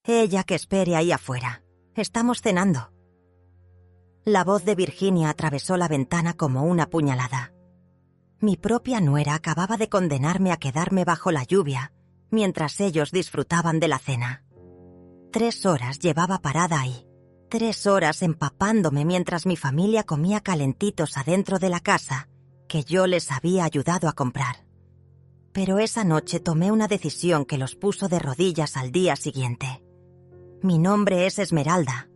Ella que espere ahí afuera. Estamos cenando. La voz de Virginia atravesó la ventana como una puñalada. Mi propia nuera acababa de condenarme a quedarme bajo la lluvia mientras ellos disfrutaban de la cena. 3 horas llevaba parada ahí. 3 horas empapándome mientras mi familia comía calentitos adentro de la casa que yo les había ayudado a comprar. Pero esa noche tomé una decisión que los puso de rodillas al día siguiente. Mi nombre es Esmeralda.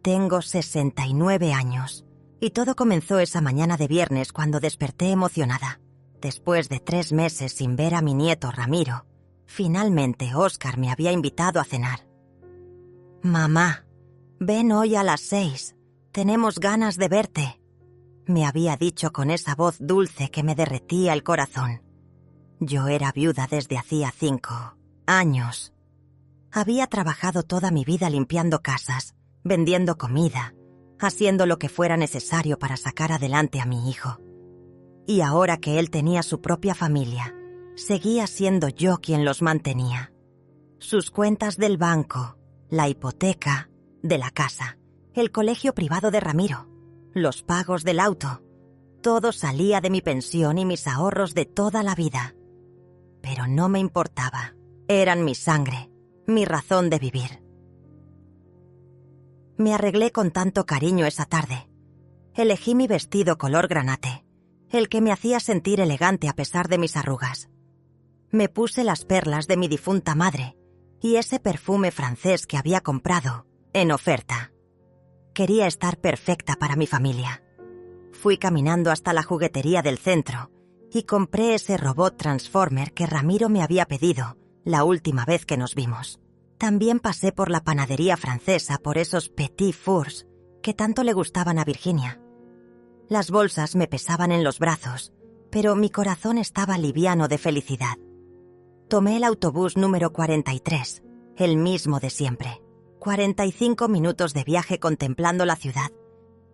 Tengo 69 años. Y todo comenzó esa mañana de viernes cuando desperté emocionada. Después de 3 meses sin ver a mi nieto Ramiro, finalmente Óscar me había invitado a cenar. «Mamá, ven hoy a las 6. Tenemos ganas de verte», me había dicho con esa voz dulce que me derretía el corazón. Yo era viuda desde hacía 5 años. Había trabajado toda mi vida limpiando casas, vendiendo comida, haciendo lo que fuera necesario para sacar adelante a mi hijo. Y ahora que él tenía su propia familia, seguía siendo yo quien los mantenía. Sus cuentas del banco, la hipoteca de la casa, el colegio privado de Ramiro, los pagos del auto, todo salía de mi pensión y mis ahorros de toda la vida. Pero no me importaba. Eran mi sangre, mi razón de vivir. Me arreglé con tanto cariño esa tarde. Elegí mi vestido color granate, el que me hacía sentir elegante a pesar de mis arrugas. Me puse las perlas de mi difunta madre y ese perfume francés que había comprado en oferta. Quería estar perfecta para mi familia. Fui caminando hasta la juguetería del centro y compré ese robot Transformer que Ramiro me había pedido la última vez que nos vimos. También pasé por la panadería francesa por esos petits fours que tanto le gustaban a Virginia. Las bolsas me pesaban en los brazos, pero mi corazón estaba liviano de felicidad. Tomé el autobús número 43, el mismo de siempre. 45 minutos de viaje contemplando la ciudad,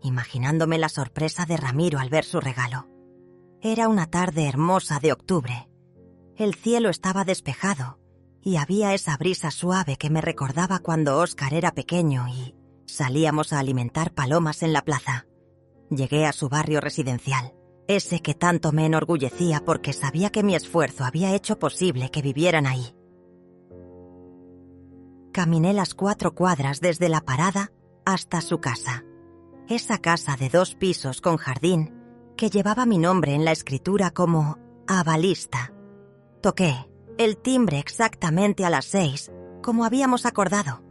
imaginándome la sorpresa de Ramiro al ver su regalo. Era una tarde hermosa de octubre. El cielo estaba despejado y había esa brisa suave que me recordaba cuando Óscar era pequeño y salíamos a alimentar palomas en la plaza. Llegué a su barrio residencial, ese que tanto me enorgullecía porque sabía que mi esfuerzo había hecho posible que vivieran ahí. Caminé las 4 cuadras desde la parada hasta su casa. Esa casa de 2 pisos con jardín que llevaba mi nombre en la escritura como avalista. Toqué el timbre exactamente a las 6, como habíamos acordado.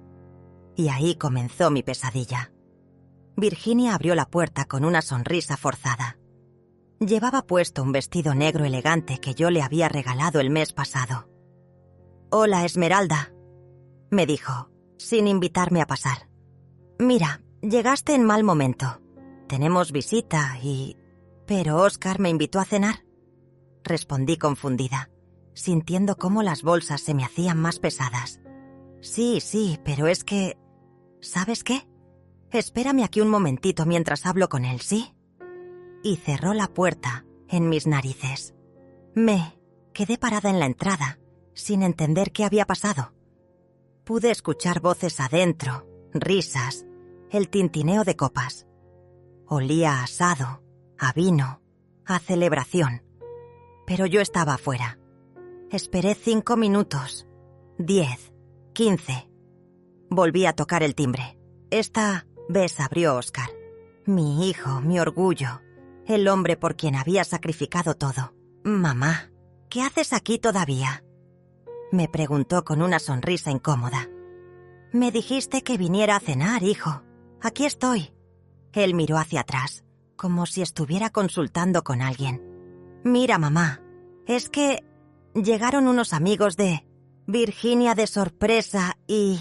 Y ahí comenzó mi pesadilla. Virginia abrió la puerta con una sonrisa forzada. Llevaba puesto un vestido negro elegante que yo le había regalado el mes pasado. «Hola, Esmeralda», me dijo, sin invitarme a pasar. «Mira, llegaste en mal momento. Tenemos visita y... ¿Pero Óscar me invitó a cenar?», respondí confundida, sintiendo cómo las bolsas se me hacían más pesadas. Sí, pero es que... ¿Sabes qué? Espérame aquí un momentito mientras hablo con él, ¿sí? Y cerró la puerta en mis narices. Me quedé parada en la entrada, sin entender qué había pasado. Pude escuchar voces adentro, risas, el tintineo de copas. Olía a asado, a vino, a celebración. Pero yo estaba afuera. Esperé 5 minutos, 10, 15. Volví a tocar el timbre. Esta vez abrió Óscar. Mi hijo, mi orgullo, el hombre por quien había sacrificado todo. «Mamá, ¿qué haces aquí todavía?», me preguntó con una sonrisa incómoda. «Me dijiste que viniera a cenar, hijo. Aquí estoy». Él miró hacia atrás, como si estuviera consultando con alguien. «Mira, mamá, es que llegaron unos amigos de Virginia de sorpresa y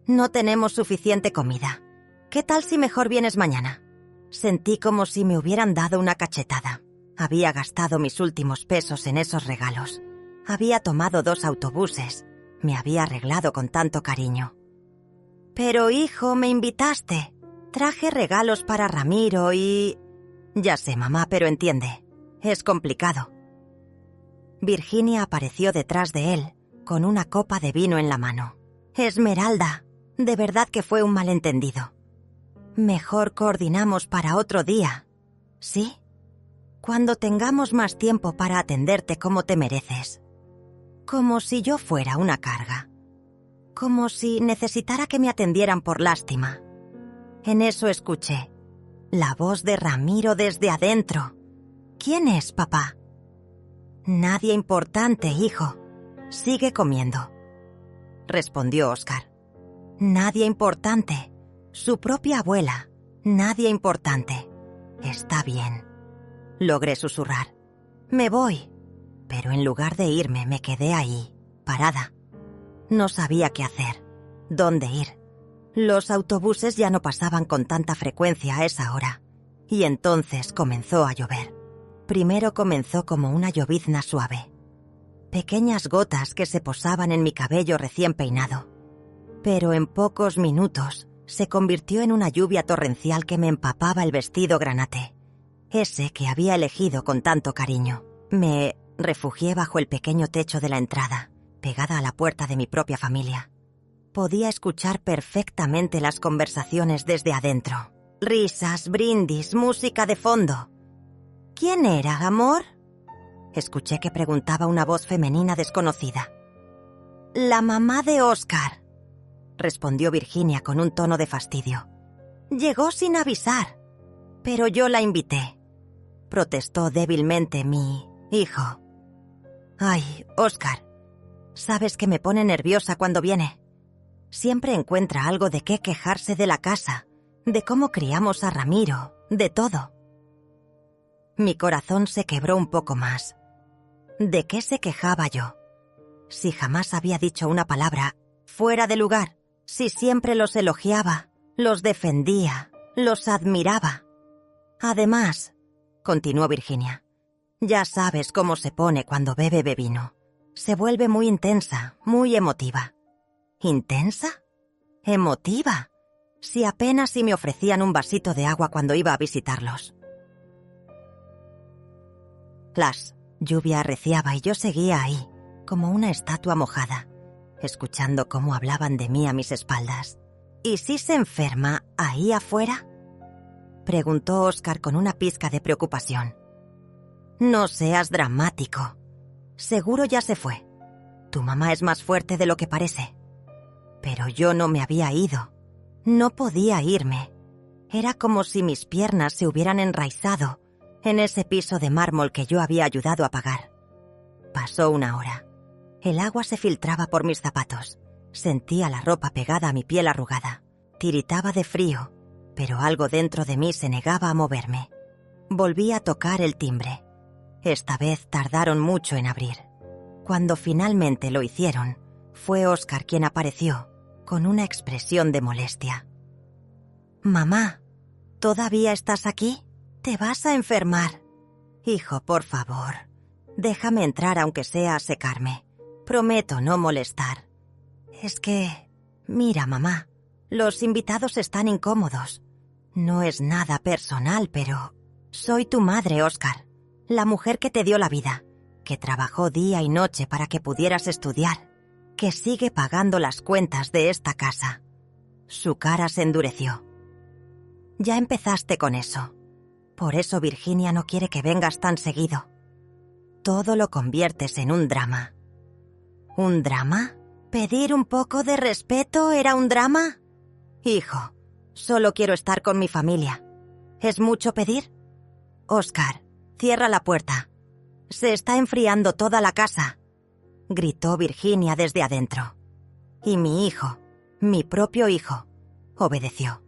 no tenemos suficiente comida. ¿Qué tal si mejor vienes mañana?». Sentí como si me hubieran dado una cachetada. Había gastado mis últimos pesos en esos regalos. Había tomado 2 autobuses. Me había arreglado con tanto cariño. «Pero, hijo, me invitaste. Traje regalos para Ramiro y...». «Ya sé, mamá, pero entiende. Es complicado». Virginia apareció detrás de él, con una copa de vino en la mano. Esmeralda, de verdad que fue un malentendido. Mejor coordinamos para otro día, ¿sí? Cuando tengamos más tiempo para atenderte como te mereces. Como si yo fuera una carga. Como si necesitara que me atendieran por lástima. En eso escuché la voz de Ramiro desde adentro. ¿Quién es, papá? Nadie importante, hijo. Sigue comiendo, respondió Óscar. Nadie importante. Su propia abuela. Nadie importante. Está bien. Logré susurrar. Me voy. Pero en lugar de irme, me quedé ahí, parada. No sabía qué hacer, dónde ir. Los autobuses ya no pasaban con tanta frecuencia a esa hora. Y entonces comenzó a llover. Primero comenzó como una llovizna suave. Pequeñas gotas que se posaban en mi cabello recién peinado. Pero en pocos minutos se convirtió en una lluvia torrencial que me empapaba el vestido granate. Ese que había elegido con tanto cariño. Me refugié bajo el pequeño techo de la entrada, pegada a la puerta de mi propia familia. Podía escuchar perfectamente las conversaciones desde adentro. Risas, brindis, música de fondo. ¿Quién era, amor? Escuché que preguntaba una voz femenina desconocida. La mamá de Óscar, respondió Virginia con un tono de fastidio. Llegó sin avisar, pero yo la invité, protestó débilmente mi hijo. Ay, Óscar, sabes que me pone nerviosa cuando viene. Siempre encuentra algo de qué quejarse de la casa, de cómo criamos a Ramiro, de todo. Mi corazón se quebró un poco más. ¿De qué se quejaba yo? Si jamás había dicho una palabra fuera de lugar, si siempre los elogiaba, los defendía, los admiraba. Además, continuó Virginia, ya sabes cómo se pone cuando bebe vino. Se vuelve muy intensa, muy emotiva. ¿Intensa? ¿Emotiva? Si apenas si me ofrecían un vasito de agua cuando iba a visitarlos. Lluvia arreciaba y yo seguía ahí, como una estatua mojada, escuchando cómo hablaban de mí a mis espaldas. ¿Y si se enferma ahí afuera? Preguntó Óscar con una pizca de preocupación. No seas dramático. Seguro ya se fue. Tu mamá es más fuerte de lo que parece. Pero yo no me había ido. No podía irme. Era como si mis piernas se hubieran enraizado en ese piso de mármol que yo había ayudado a pagar. Pasó una hora. El agua se filtraba por mis zapatos. Sentía la ropa pegada a mi piel arrugada. Tiritaba de frío, pero algo dentro de mí se negaba a moverme. Volví a tocar el timbre. Esta vez tardaron mucho en abrir. Cuando finalmente lo hicieron, fue Óscar quien apareció, con una expresión de molestia. «Mamá, ¿todavía estás aquí? Te vas a enfermar. Hijo, por favor, déjame entrar aunque sea a secarme. Prometo no molestar. Es que, mira, mamá, los invitados están incómodos. No es nada personal, pero soy tu madre, Óscar, la mujer que te dio la vida, que trabajó día y noche para que pudieras estudiar, que sigue pagando las cuentas de esta casa». Su cara se endureció. «Ya empezaste con eso. Por eso Virginia no quiere que vengas tan seguido. Todo lo conviertes en un drama». ¿Un drama? ¿Pedir un poco de respeto era un drama? Hijo, solo quiero estar con mi familia. ¿Es mucho pedir? Óscar, cierra la puerta. Se está enfriando toda la casa, gritó Virginia desde adentro. Y mi hijo, mi propio hijo, obedeció.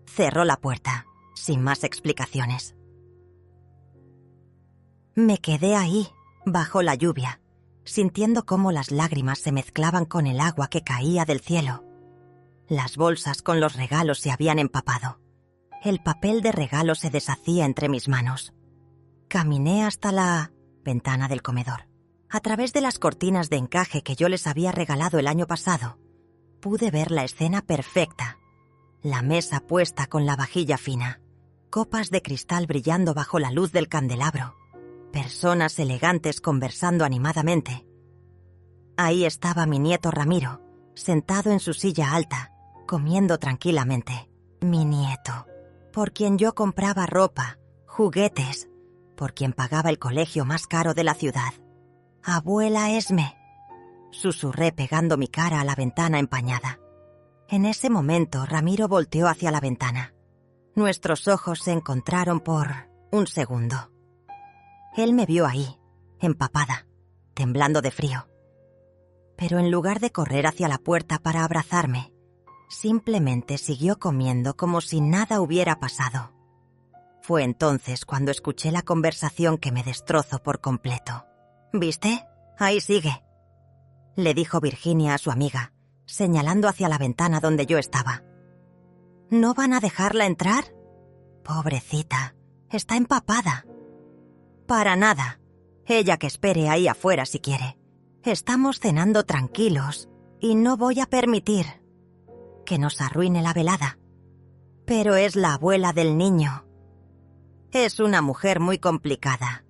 Cerró la puerta, sin más explicaciones. Me quedé ahí, bajo la lluvia, sintiendo cómo las lágrimas se mezclaban con el agua que caía del cielo. Las bolsas con los regalos se habían empapado. El papel de regalo se deshacía entre mis manos. Caminé hasta la ventana del comedor. A través de las cortinas de encaje que yo les había regalado el año pasado, pude ver la escena perfecta. La mesa puesta con la vajilla fina, copas de cristal brillando bajo la luz del candelabro, personas elegantes conversando animadamente. Ahí estaba mi nieto Ramiro, sentado en su silla alta, comiendo tranquilamente. Mi nieto, por quien yo compraba ropa, juguetes, por quien pagaba el colegio más caro de la ciudad. «Abuela Esme», susurré pegando mi cara a la ventana empañada. En ese momento Ramiro volteó hacia la ventana. Nuestros ojos se encontraron por un segundo. Él me vio ahí, empapada, temblando de frío. Pero en lugar de correr hacia la puerta para abrazarme, simplemente siguió comiendo como si nada hubiera pasado. Fue entonces cuando escuché la conversación que me destrozó por completo. «¿Viste? Ahí sigue», le dijo Virginia a su amiga, señalando hacia la ventana donde yo estaba. «¿No van a dejarla entrar? Pobrecita, está empapada». «Para nada. Ella que espere ahí afuera si quiere. Estamos cenando tranquilos y no voy a permitir que nos arruine la velada. Pero es la abuela del niño. Es una mujer muy complicada.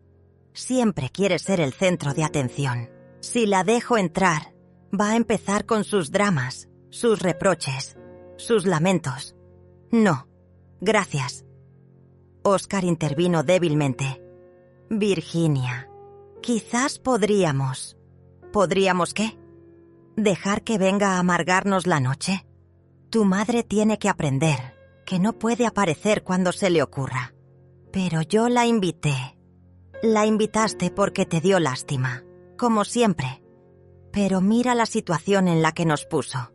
Siempre quiere ser el centro de atención. Si la dejo entrar, va a empezar con sus dramas, sus reproches, sus lamentos. No, gracias». Oscar intervino débilmente. «Virginia, quizás podríamos». ¿Podríamos qué? ¿Dejar que venga a amargarnos la noche? Tu madre tiene que aprender que no puede aparecer cuando se le ocurra. Pero yo la invité. La invitaste porque te dio lástima, como siempre. Pero mira la situación en la que nos puso.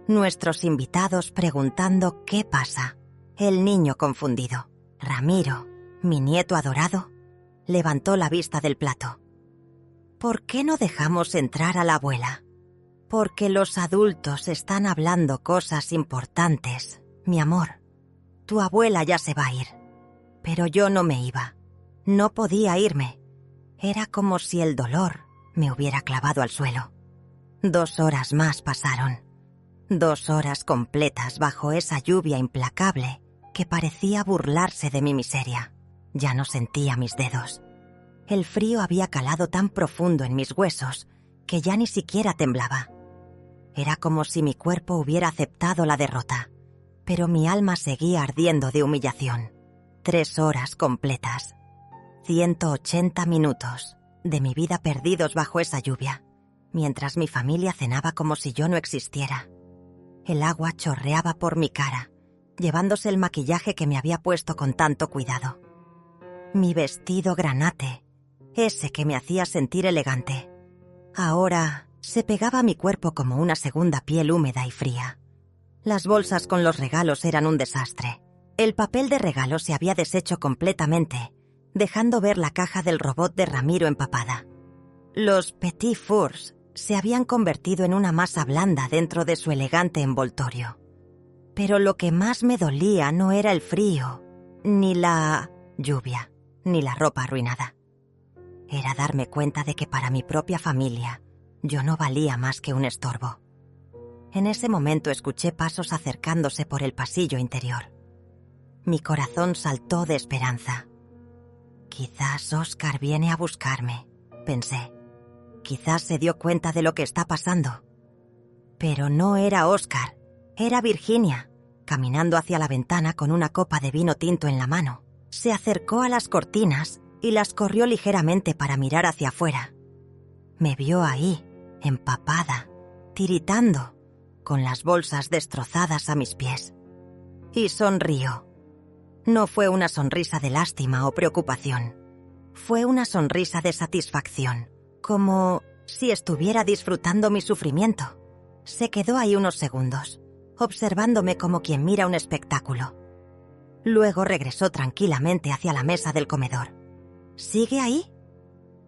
Nuestros invitados preguntando qué pasa. El niño confundido. Ramiro, mi nieto adorado, levantó la vista del plato. «¿Por qué no dejamos entrar a la abuela?» «Porque los adultos están hablando cosas importantes, mi amor. Tu abuela ya se va a ir. Pero yo no me iba. No podía irme. Era como si el dolor me hubiera clavado al suelo. 2 horas más pasaron. 2 horas completas bajo esa lluvia implacable que parecía burlarse de mi miseria. Ya no sentía mis dedos. El frío había calado tan profundo en mis huesos que ya ni siquiera temblaba. Era como si mi cuerpo hubiera aceptado la derrota, pero mi alma seguía ardiendo de humillación. 3 horas completas, 180 minutos de mi vida perdidos bajo esa lluvia, mientras mi familia cenaba como si yo no existiera. El agua chorreaba por mi cara, llevándose el maquillaje que me había puesto con tanto cuidado. Mi vestido granate, ese que me hacía sentir elegante, ahora se pegaba a mi cuerpo como una segunda piel húmeda y fría. Las bolsas con los regalos eran un desastre. El papel de regalo se había deshecho completamente, dejando ver la caja del robot de Ramiro empapada. Los Petit Fours se habían convertido en una masa blanda dentro de su elegante envoltorio. Pero lo que más me dolía no era el frío, ni la lluvia, ni la ropa arruinada. Era darme cuenta de que para mi propia familia yo no valía más que un estorbo. En ese momento escuché pasos acercándose por el pasillo interior. Mi corazón saltó de esperanza. Quizás Oscar viene a buscarme, pensé. Quizás se dio cuenta de lo que está pasando. Pero no era Oscar, era Virginia, caminando hacia la ventana con una copa de vino tinto en la mano. Se acercó a las cortinas y las corrió ligeramente para mirar hacia afuera. Me vio ahí, empapada, tiritando, con las bolsas destrozadas a mis pies. Y sonrió. No fue una sonrisa de lástima o preocupación. Fue una sonrisa de satisfacción, como si estuviera disfrutando mi sufrimiento. Se quedó ahí unos segundos, observándome como quien mira un espectáculo. Luego regresó tranquilamente hacia la mesa del comedor. ¿Sigue ahí?,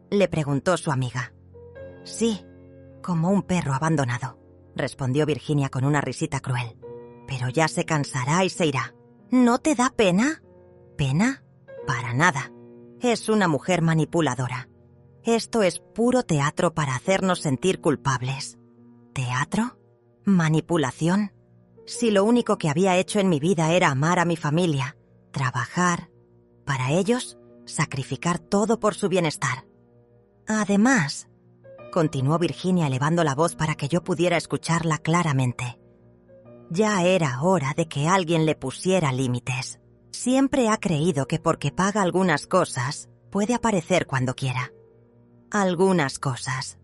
le preguntó su amiga. Sí, como un perro abandonado, respondió Virginia con una risita cruel. Pero ya se cansará y se irá. ¿No te da pena? ¿Pena? Para nada. Es una mujer manipuladora. Esto es puro teatro para hacernos sentir culpables. ¿Teatro? ¿Manipulación? Si lo único que había hecho en mi vida era amar a mi familia, trabajar para ellos, sacrificar todo por su bienestar. Además, continuó Virginia elevando la voz para que yo pudiera escucharla claramente. Ya era hora de que alguien le pusiera límites. Siempre ha creído que porque paga algunas cosas, puede aparecer cuando quiera. Algunas cosas.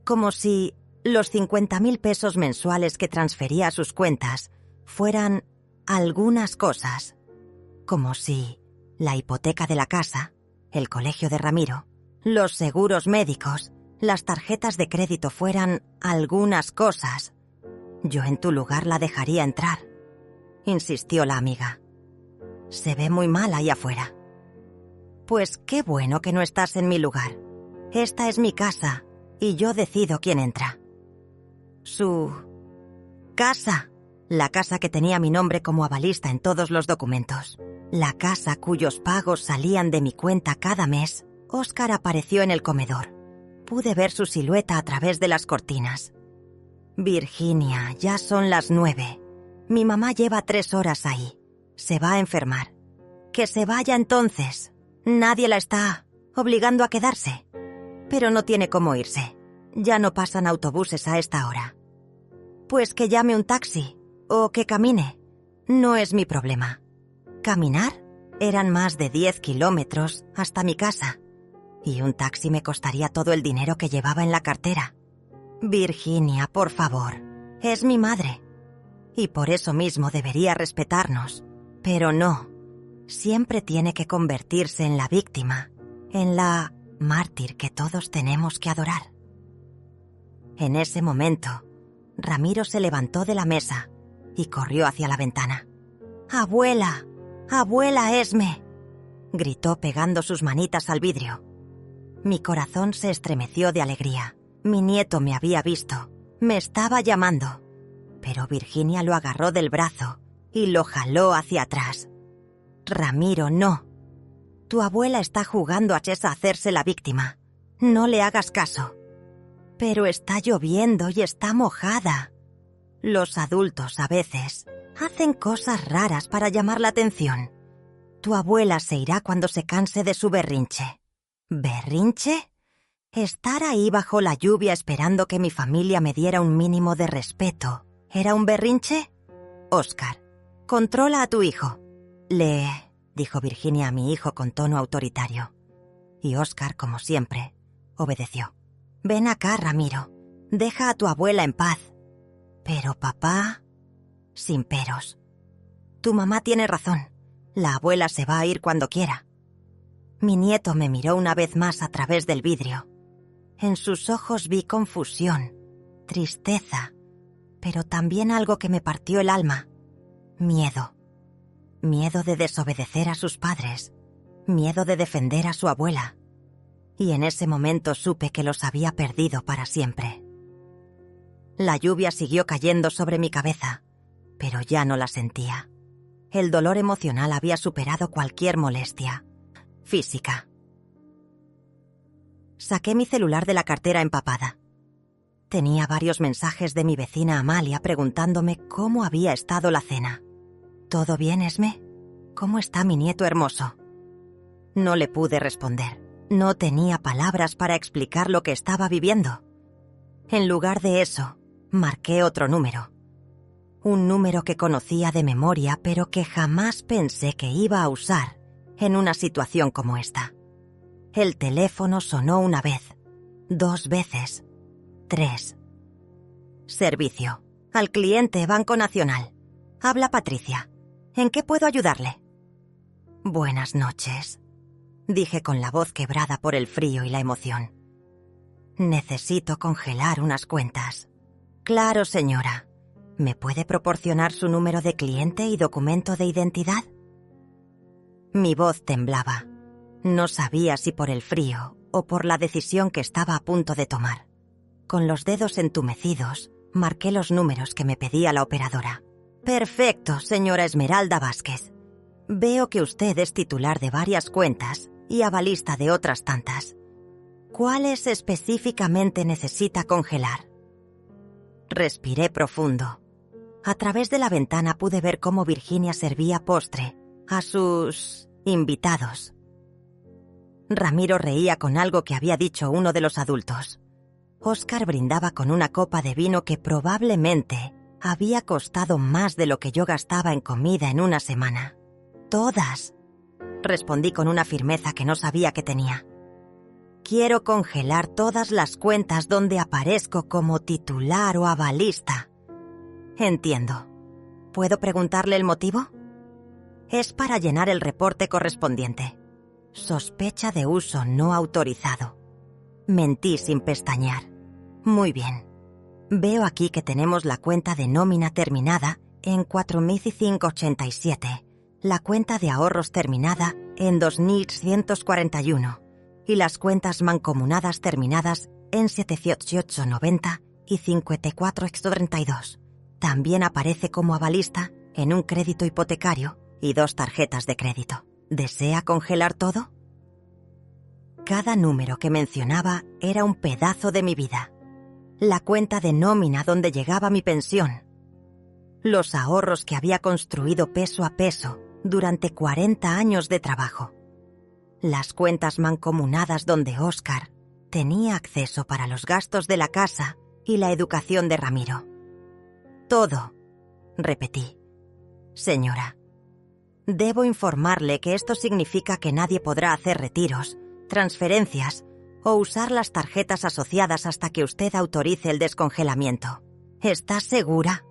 Como si los 50.000 pesos mensuales que transfería a sus cuentas fueran algunas cosas. Como si la hipoteca de la casa, el colegio de Ramiro, los seguros médicos, las tarjetas de crédito fueran algunas cosas. Yo en tu lugar la dejaría entrar, insistió la amiga. Se ve muy mal ahí afuera. Pues qué bueno que no estás en mi lugar. Esta es mi casa y yo decido quién entra. Su casa, la casa que tenía mi nombre como avalista en todos los documentos. La casa cuyos pagos salían de mi cuenta cada mes. Óscar apareció en el comedor. Pude ver su silueta a través de las cortinas. Virginia, ya son las 9. Mi mamá lleva 3 horas ahí. Se va a enfermar. Que se vaya entonces. Nadie la está obligando a quedarse. Pero no tiene cómo irse. Ya no pasan autobuses a esta hora. Pues que llame un taxi o que camine. No es mi problema. ¿Caminar? Eran más de 10 kilómetros hasta mi casa. Y un taxi me costaría todo el dinero que llevaba en la cartera. Virginia, por favor. Es mi madre. Y por eso mismo debería respetarnos. Pero no. Siempre tiene que convertirse en la víctima, en la mártir que todos tenemos que adorar. En ese momento, Ramiro se levantó de la mesa y corrió hacia la ventana. ¡Abuela! ¡Abuela Esme!, gritó pegando sus manitas al vidrio. Mi corazón se estremeció de alegría. Mi nieto me había visto. Me estaba llamando. Pero Virginia lo agarró del brazo y lo jaló hacia atrás. Ramiro, no. Tu abuela está jugando a hacerse la víctima. No le hagas caso. Pero está lloviendo y está mojada. Los adultos a veces hacen cosas raras para llamar la atención. Tu abuela se irá cuando se canse de su berrinche. ¿Berrinche? Estar ahí bajo la lluvia esperando que mi familia me diera un mínimo de respeto. ¿Era un berrinche? Óscar, controla a tu hijo. Dijo Virginia a mi hijo con tono autoritario. Y Óscar, como siempre, obedeció. Ven acá, Ramiro. Deja a tu abuela en paz. Pero papá... Sin peros. Tu mamá tiene razón. La abuela se va a ir cuando quiera. Mi nieto me miró una vez más a través del vidrio. En sus ojos vi confusión, tristeza, pero también algo que me partió el alma. Miedo. Miedo de desobedecer a sus padres. Miedo de defender a su abuela. Y en ese momento supe que los había perdido para siempre. La lluvia siguió cayendo sobre mi cabeza, pero ya no la sentía. El dolor emocional había superado cualquier molestia física. Saqué mi celular de la cartera empapada. Tenía varios mensajes de mi vecina Amalia preguntándome cómo había estado la cena. ¿Todo bien, Esme? ¿Cómo está mi nieto hermoso? No le pude responder. No tenía palabras para explicar lo que estaba viviendo. En lugar de eso, marqué otro número. Un número que conocía de memoria, pero que jamás pensé que iba a usar en una situación como esta. El teléfono sonó una vez, 2 veces, 3. Servicio. Al cliente, Banco Nacional. Habla Patricia. ¿En qué puedo ayudarle? Buenas noches, dije con la voz quebrada por el frío y la emoción. Necesito congelar unas cuentas. Claro, señora. ¿Me puede proporcionar su número de cliente y documento de identidad? Mi voz temblaba. No sabía si por el frío o por la decisión que estaba a punto de tomar. Con los dedos entumecidos, marqué los números que me pedía la operadora. Perfecto, señora Esmeralda Vázquez. Veo que usted es titular de varias cuentas y avalista de otras tantas. ¿Cuáles específicamente necesita congelar? Respiré profundo. A través de la ventana pude ver cómo Virginia servía postre a sus invitados. Ramiro reía con algo que había dicho uno de los adultos. Óscar brindaba con una copa de vino que probablemente había costado más de lo que yo gastaba en comida en una semana. «Todas», respondí con una firmeza que no sabía que tenía. «Quiero congelar todas las cuentas donde aparezco como titular o avalista». «Entiendo. ¿Puedo preguntarle el motivo?» «Es para llenar el reporte correspondiente. Sospecha de uso no autorizado». Mentí sin pestañear. «Muy bien. Veo aquí que tenemos la cuenta de nómina terminada en 4.587, la cuenta de ahorros terminada en 2.141 y las cuentas mancomunadas terminadas en 78890 y 5432. También aparece como avalista en un crédito hipotecario y 2 tarjetas de crédito. ¿Desea congelar todo?» Cada número que mencionaba era un pedazo de mi vida. La cuenta de nómina donde llegaba mi pensión. Los ahorros que había construido peso a peso durante 40 años de trabajo. Las cuentas mancomunadas donde Óscar tenía acceso para los gastos de la casa y la educación de Ramiro. «Todo», repetí. «Señora, debo informarle que esto significa que nadie podrá hacer retiros, transferencias o usar las tarjetas asociadas hasta que usted autorice el descongelamiento. ¿Está segura?»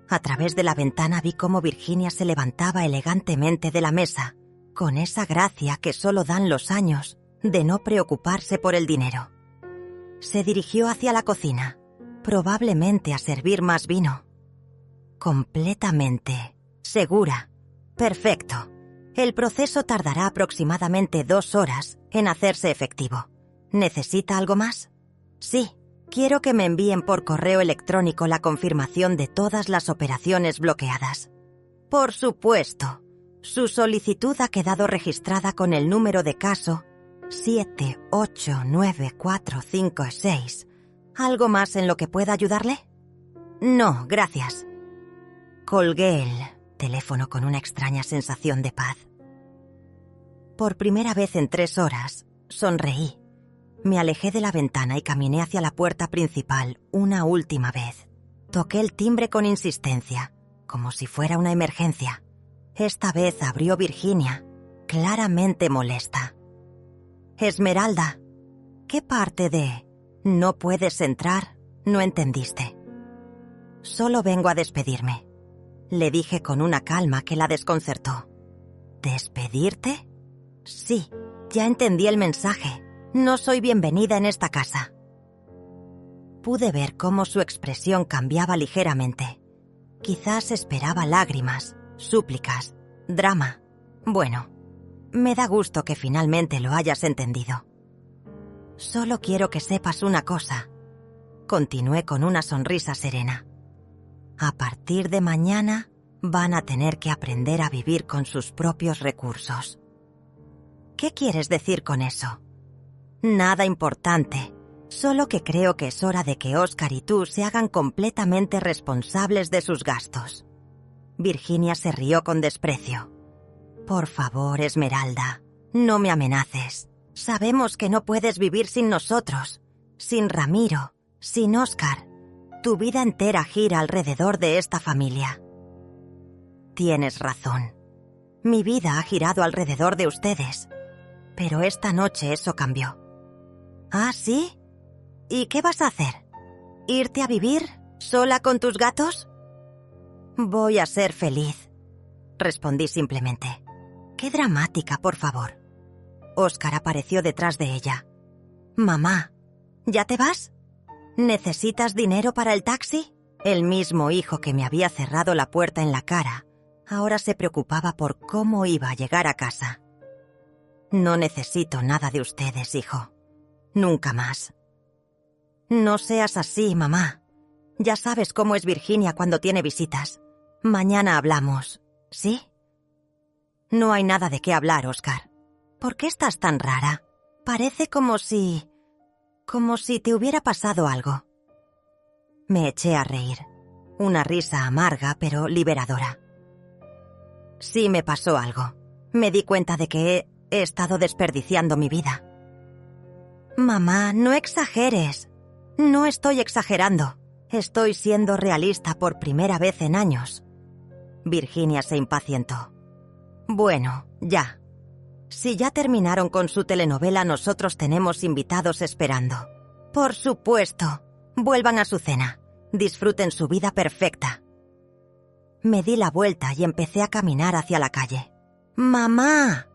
A través de la ventana vi cómo Virginia se levantaba elegantemente de la mesa, con esa gracia que solo dan los años de no preocuparse por el dinero. Se dirigió hacia la cocina, probablemente a servir más vino. «Completamente segura. Perfecto. El proceso tardará aproximadamente 2 horas en hacerse efectivo. ¿Necesita algo más?» «Sí. Quiero que me envíen por correo electrónico la confirmación de todas las operaciones bloqueadas». «Por supuesto. Su solicitud ha quedado registrada con el número de caso 789456. ¿Algo más en lo que pueda ayudarle?» «No, gracias». Colgué el teléfono con una extraña sensación de paz. Por primera vez en 3 horas, sonreí. Me alejé de la ventana y caminé hacia la puerta principal una última vez. Toqué el timbre con insistencia, como si fuera una emergencia. Esta vez abrió Virginia, claramente molesta. «Esmeralda, ¿qué parte de no puedes entrar no entendiste?» «Solo vengo a despedirme», le dije con una calma que la desconcertó. «¿Despedirte?» «Sí, ya entendí el mensaje. No soy bienvenida en esta casa». Pude ver cómo su expresión cambiaba ligeramente. Quizás esperaba lágrimas, súplicas, drama. Bueno, me da gusto que finalmente lo hayas entendido. «Solo quiero que sepas una cosa», continué con una sonrisa serena. «A partir de mañana van a tener que aprender a vivir con sus propios recursos». «¿Qué quieres decir con eso?» «Nada importante. Solo que creo que es hora de que Óscar y tú se hagan completamente responsables de sus gastos». Virginia se rió con desprecio. «Por favor, Esmeralda, no me amenaces. Sabemos que no puedes vivir sin nosotros, sin Ramiro, sin Óscar. Tu vida entera gira alrededor de esta familia». «Tienes razón. Mi vida ha girado alrededor de ustedes. Pero esta noche eso cambió». «¿Ah, sí? ¿Y qué vas a hacer? ¿Irte a vivir sola con tus gatos?» «Voy a ser feliz», respondí simplemente. «Qué dramática, por favor». Óscar apareció detrás de ella. «Mamá, ¿ya te vas? ¿Necesitas dinero para el taxi?» El mismo hijo que me había cerrado la puerta en la cara, ahora se preocupaba por cómo iba a llegar a casa. «No necesito nada de ustedes, hijo. Nunca más». «No seas así, mamá. Ya sabes cómo es Virginia cuando tiene visitas. Mañana hablamos, ¿sí?» «No hay nada de qué hablar, Óscar. ¿Por qué estás tan rara? Parece como si te hubiera pasado algo». Me eché a reír. Una risa amarga pero liberadora. «Sí me pasó algo. Me di cuenta de que he estado desperdiciando mi vida». Mamá, no exageres. No estoy exagerando. Estoy siendo realista por primera vez en años. Virginia se impacientó. Bueno, ya. Si ya terminaron con su telenovela, nosotros tenemos invitados esperando. Por supuesto. Vuelvan a su cena. Disfruten su vida perfecta. Me di la vuelta y empecé a caminar hacia la calle. ¡Mamá!,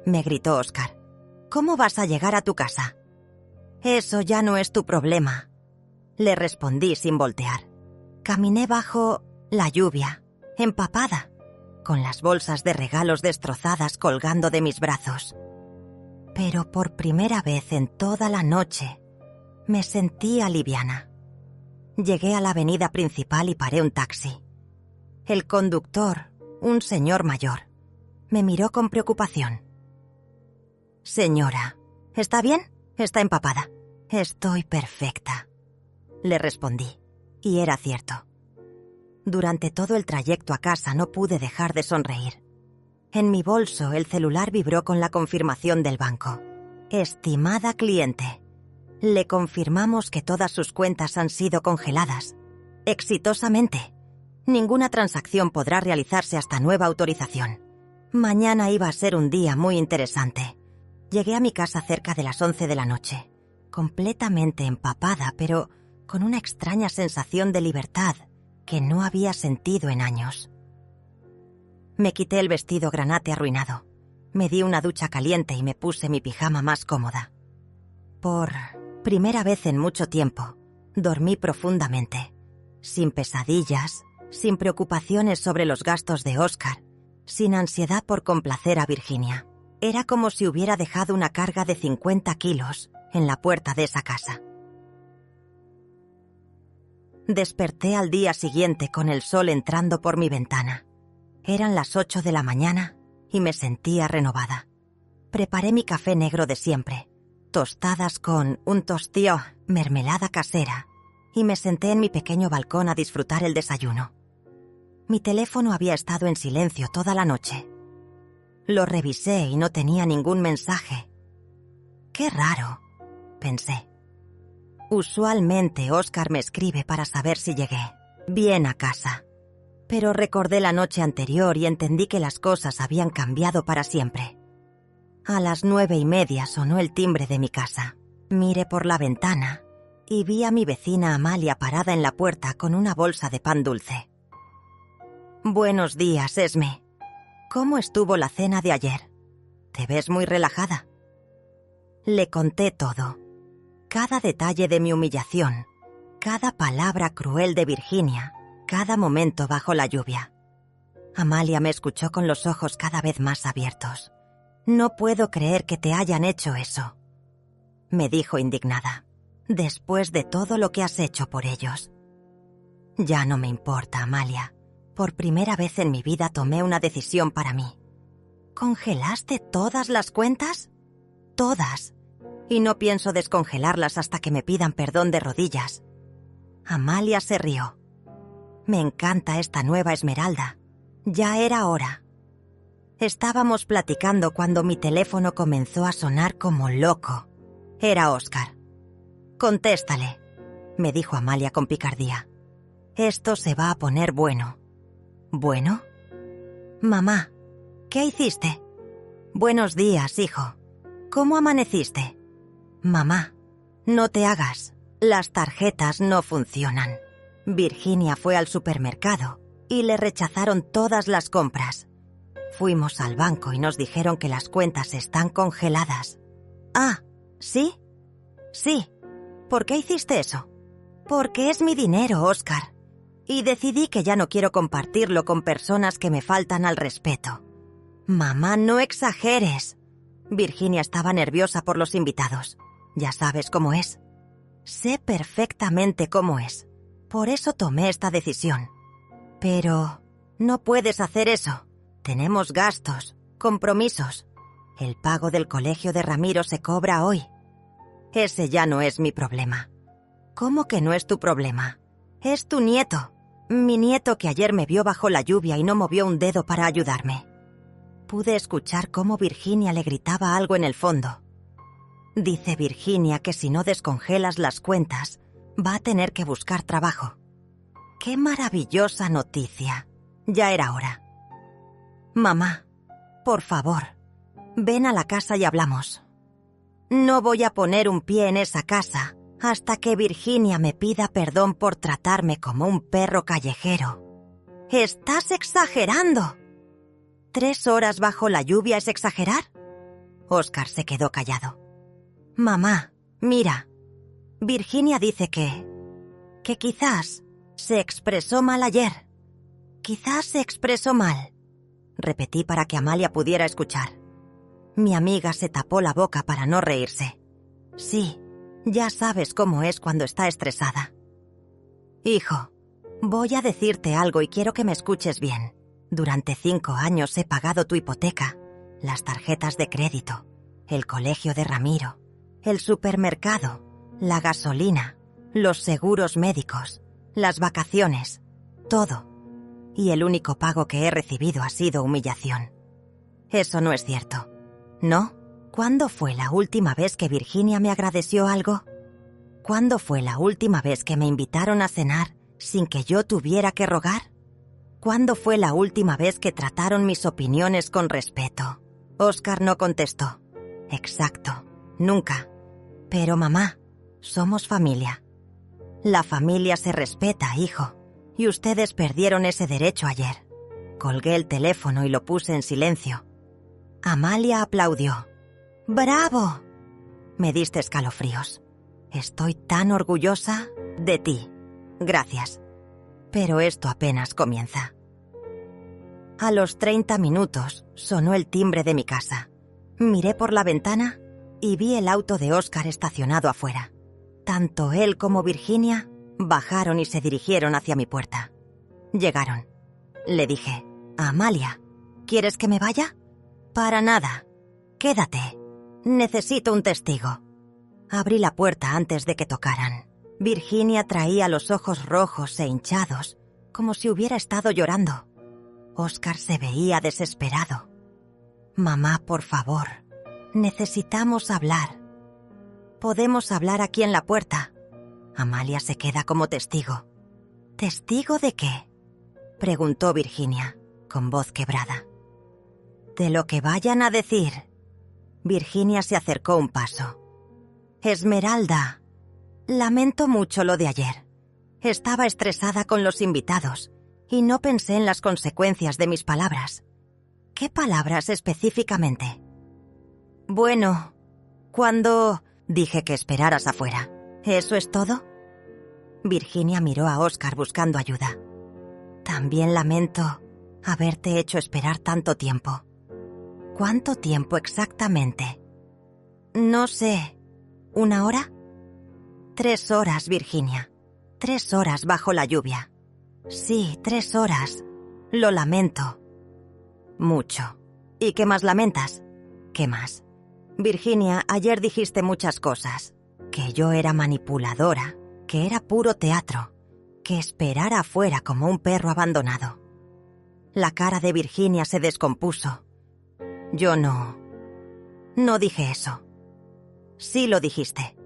me gritó Óscar. ¿Cómo vas a llegar a tu casa? Eso ya no es tu problema, le respondí sin voltear. Caminé bajo la lluvia, empapada, con las bolsas de regalos destrozadas colgando de mis brazos. Pero por primera vez en toda la noche me sentí aliviana. Llegué a la avenida principal y paré un taxi. El conductor, un señor mayor, me miró con preocupación. Señora, ¿está bien? Está empapada. Estoy perfecta, le respondí, y era cierto. Durante todo el trayecto a casa no pude dejar de sonreír. En mi bolso el celular vibró con la confirmación del banco. Estimada cliente, le confirmamos que todas sus cuentas han sido congeladas. Exitosamente. Ninguna transacción podrá realizarse hasta nueva autorización. Mañana iba a ser un día muy interesante. Llegué a mi casa cerca de las 11 de la noche, completamente empapada, pero con una extraña sensación de libertad que no había sentido en años. Me quité el vestido granate arruinado, me di una ducha caliente y me puse mi pijama más cómoda. Por primera vez en mucho tiempo, dormí profundamente, sin pesadillas, sin preocupaciones sobre los gastos de Óscar, sin ansiedad por complacer a Virginia. Era como si hubiera dejado una carga de 50 kilos en la puerta de esa casa. Desperté al día siguiente con el sol entrando por mi ventana. Eran las 8 de la mañana y me sentía renovada. Preparé mi café negro de siempre, tostadas con un tostío, mermelada casera, y me senté en mi pequeño balcón a disfrutar el desayuno. Mi teléfono había estado en silencio toda la noche. Lo revisé y no tenía ningún mensaje. Qué raro, pensé. Usualmente Óscar me escribe para saber si llegué bien a casa. Pero recordé la noche anterior y entendí que las cosas habían cambiado para siempre. A las 9:30 sonó el timbre de mi casa. Miré por la ventana y vi a mi vecina Amalia parada en la puerta con una bolsa de pan dulce. Buenos días, Esme. ¿Cómo estuvo la cena de ayer? ¿Te ves muy relajada? Le conté todo. Cada detalle de mi humillación, cada palabra cruel de Virginia, cada momento bajo la lluvia. Amalia me escuchó con los ojos cada vez más abiertos. No puedo creer que te hayan hecho eso, me dijo indignada, después de todo lo que has hecho por ellos. Ya no me importa, Amalia. Por primera vez en mi vida tomé una decisión para mí. ¿Congelaste todas las cuentas? Todas. Y no pienso descongelarlas hasta que me pidan perdón de rodillas. Amalia se rió. Me encanta esta nueva Esmeralda. Ya era hora. Estábamos platicando cuando mi teléfono comenzó a sonar como loco. Era Óscar. Contéstale, me dijo Amalia con picardía. Esto se va a poner bueno. ¿Bueno? Mamá, ¿qué hiciste? Buenos días, hijo. ¿Cómo amaneciste? Mamá, no te hagas. Las tarjetas no funcionan. Virginia fue al supermercado y le rechazaron todas las compras. Fuimos al banco y nos dijeron que las cuentas están congeladas. Ah, ¿sí? Sí. ¿Por qué hiciste eso? Porque es mi dinero, Óscar. Y decidí que ya no quiero compartirlo con personas que me faltan al respeto. Mamá, no exageres. Virginia estaba nerviosa por los invitados. Ya sabes cómo es. Sé perfectamente cómo es. Por eso tomé esta decisión. Pero no puedes hacer eso. Tenemos gastos, compromisos. El pago del colegio de Ramiro se cobra hoy. Ese ya no es mi problema. ¿Cómo que no es tu problema? Es tu nieto. Mi nieto que ayer me vio bajo la lluvia y no movió un dedo para ayudarme. Pude escuchar cómo Virginia le gritaba algo en el fondo. Dice Virginia que si no descongelas las cuentas, va a tener que buscar trabajo. ¡Qué maravillosa noticia! Ya era hora. Mamá, por favor, ven a la casa y hablamos. No voy a poner un pie en esa casa hasta que Virginia me pida perdón por tratarme como un perro callejero. ¡Estás exagerando! ¿3 horas bajo la lluvia es exagerar? Óscar se quedó callado. Mamá, mira, Virginia dice que quizás se expresó mal ayer. Quizás se expresó mal. Repetí para que Amalia pudiera escuchar. Mi amiga se tapó la boca para no reírse. Sí, ya sabes cómo es cuando está estresada. Hijo, voy a decirte algo y quiero que me escuches bien. Durante 5 años he pagado tu hipoteca, las tarjetas de crédito, el colegio de Ramiro, el supermercado, la gasolina, los seguros médicos, las vacaciones, todo. Y el único pago que he recibido ha sido humillación. Eso no es cierto, ¿no? ¿Cuándo fue la última vez que Virginia me agradeció algo? ¿Cuándo fue la última vez que me invitaron a cenar sin que yo tuviera que rogar? ¿Cuándo fue la última vez que trataron mis opiniones con respeto? Óscar no contestó. Exacto, nunca. Pero mamá, somos familia. La familia se respeta, hijo, y ustedes perdieron ese derecho ayer. Colgué el teléfono y lo puse en silencio. Amalia aplaudió. ¡Bravo! Me diste escalofríos. Estoy tan orgullosa de ti. Gracias. Pero esto apenas comienza. A los 30 minutos sonó el timbre de mi casa. Miré por la ventana y vi el auto de Óscar estacionado afuera. Tanto él como Virginia bajaron y se dirigieron hacia mi puerta. Llegaron. Le dije, Amalia, ¿quieres que me vaya? Para nada. Quédate. Necesito un testigo. Abrí la puerta antes de que tocaran. Virginia traía los ojos rojos e hinchados, como si hubiera estado llorando. Óscar se veía desesperado. Mamá, por favor, necesitamos hablar. Podemos hablar aquí en la puerta. Amalia se queda como testigo. ¿Testigo de qué? Preguntó Virginia, con voz quebrada. De lo que vayan a decir. Virginia se acercó un paso. Esmeralda, lamento mucho lo de ayer. Estaba estresada con los invitados y no pensé en las consecuencias de mis palabras. ¿Qué palabras específicamente? Bueno, cuando dije que esperaras afuera. ¿Eso es todo? Virginia miró a Óscar buscando ayuda. También lamento haberte hecho esperar tanto tiempo. ¿Cuánto tiempo exactamente? No sé. ¿1 hora? 3 horas, Virginia. 3 horas bajo la lluvia. Sí, 3 horas. Lo lamento. Mucho. ¿Y qué más lamentas? ¿Qué más? Virginia, ayer dijiste muchas cosas. Que yo era manipuladora, que era puro teatro, que esperara afuera como un perro abandonado. La cara de Virginia se descompuso. Yo no dije eso. Sí lo dijiste.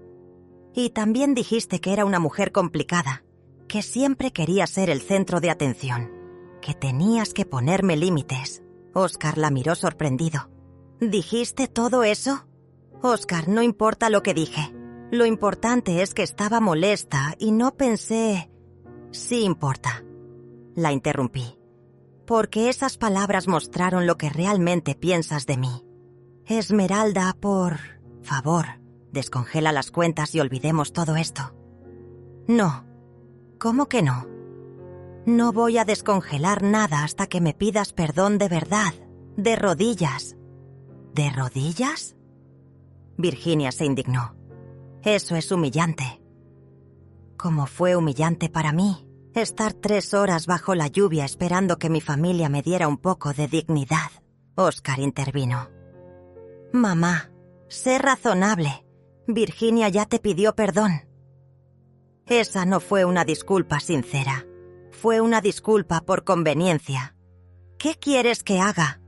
Y también dijiste que era una mujer complicada, que siempre quería ser el centro de atención, que tenías que ponerme límites. Óscar la miró sorprendido. ¿Dijiste todo eso? Óscar, no importa lo que dije. Lo importante es que estaba molesta y no pensé... Sí importa. La interrumpí. Porque esas palabras mostraron lo que realmente piensas de mí. Esmeralda, por favor, descongela las cuentas y olvidemos todo esto. No. ¿Cómo que no? No voy a descongelar nada hasta que me pidas perdón de verdad, de rodillas. ¿De rodillas? Virginia se indignó. Eso es humillante. ¿Cómo fue humillante para mí estar 3 horas bajo la lluvia esperando que mi familia me diera un poco de dignidad? Óscar intervino. Mamá, sé razonable. Virginia ya te pidió perdón. Esa no fue una disculpa sincera. Fue una disculpa por conveniencia. ¿Qué quieres que haga?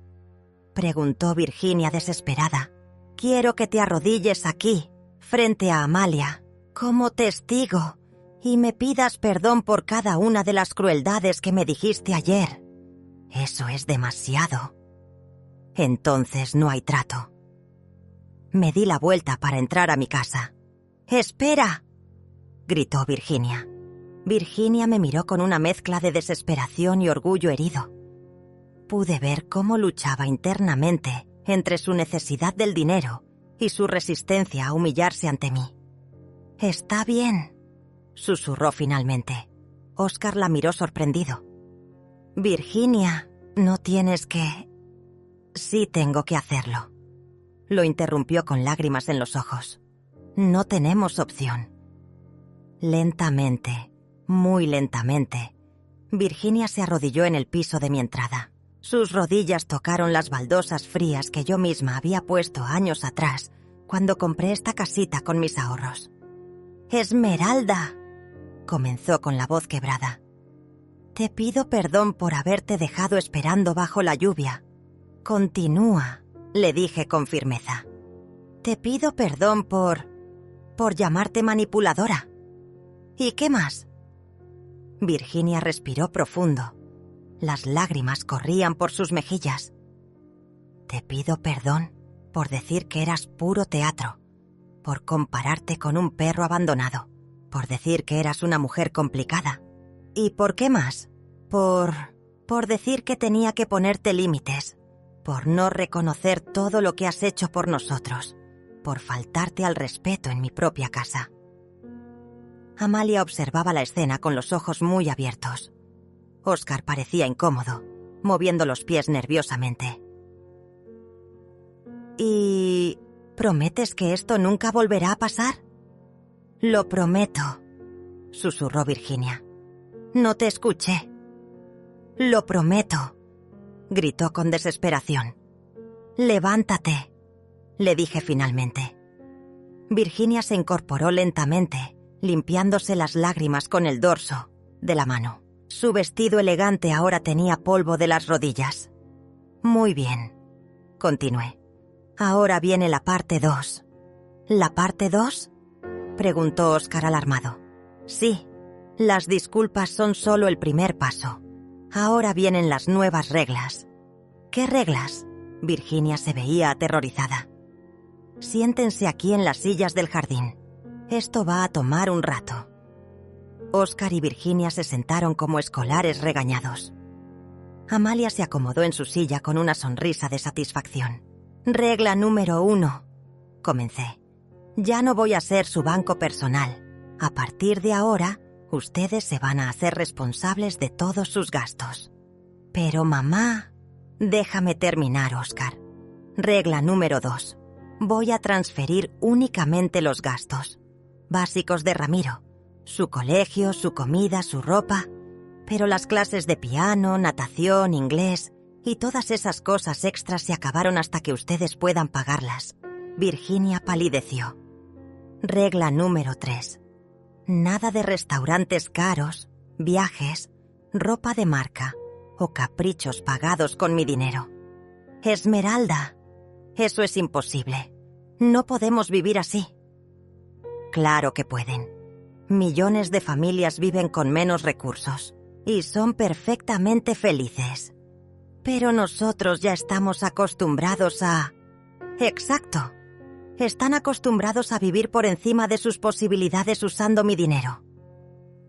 Preguntó Virginia desesperada. Quiero que te arrodilles aquí, frente a Amalia, como testigo, y me pidas perdón por cada una de las crueldades que me dijiste ayer. Eso es demasiado. Entonces no hay trato. Me di la vuelta para entrar a mi casa. ¡Espera!, gritó Virginia. Virginia me miró con una mezcla de desesperación y orgullo herido. Pude ver cómo luchaba internamente entre su necesidad del dinero y su resistencia a humillarse ante mí. «Está bien», susurró finalmente. Oscar la miró sorprendido. «Virginia, no tienes que...» «Sí tengo que hacerlo», lo interrumpió con lágrimas en los ojos. «No tenemos opción». Lentamente, muy lentamente, Virginia se arrodilló en el piso de mi entrada. Sus rodillas tocaron las baldosas frías que yo misma había puesto años atrás cuando compré esta casita con mis ahorros. «Esmeralda», comenzó con la voz quebrada. «Te pido perdón por haberte dejado esperando bajo la lluvia. Continúa», le dije con firmeza. «Te pido perdón por llamarte manipuladora. ¿Y qué más?» Virginia respiró profundo. Las lágrimas corrían por sus mejillas. «Te pido perdón por decir que eras puro teatro, por compararte con un perro abandonado, por decir que eras una mujer complicada. ¿Y por qué más? Por decir que tenía que ponerte límites, por no reconocer todo lo que has hecho por nosotros, por faltarte al respeto en mi propia casa». Amalia observaba la escena con los ojos muy abiertos. Oscar parecía incómodo, moviendo los pies nerviosamente. «¿Y prometes que esto nunca volverá a pasar?» «Lo prometo», susurró Virginia. «No te escuché». «Lo prometo», gritó con desesperación. «Levántate», le dije finalmente. Virginia se incorporó lentamente, limpiándose las lágrimas con el dorso de la mano. Su vestido elegante ahora tenía polvo de las rodillas. «Muy bien», continué. «Ahora viene la parte 2. ¿La parte 2? Preguntó Oscar alarmado. «Sí, las disculpas son solo el primer paso. Ahora vienen las nuevas reglas». «¿Qué reglas?» Virginia se veía aterrorizada. «Siéntense aquí en las sillas del jardín. Esto va a tomar un rato». Oscar y Virginia se sentaron como escolares regañados. Amalia se acomodó en su silla con una sonrisa de satisfacción. «Regla número 1», comencé. «Ya no voy a ser su banco personal. A partir de ahora, ustedes se van a hacer responsables de todos sus gastos». «Pero mamá...» «Déjame terminar, Oscar. Regla número 2. Voy a transferir únicamente los gastos básicos de Ramiro. Su colegio, su comida, su ropa. Pero las clases de piano, natación, inglés y todas esas cosas extras se acabaron hasta que ustedes puedan pagarlas». Virginia palideció. Regla número 3. Nada de restaurantes caros, viajes, ropa de marca o caprichos pagados con mi dinero. «Esmeralda, eso es imposible. No podemos vivir así». «Claro que pueden. Millones de familias viven con menos recursos y son perfectamente felices. Pero nosotros ya estamos acostumbrados a...» «Exacto. Están acostumbrados a vivir por encima de sus posibilidades usando mi dinero».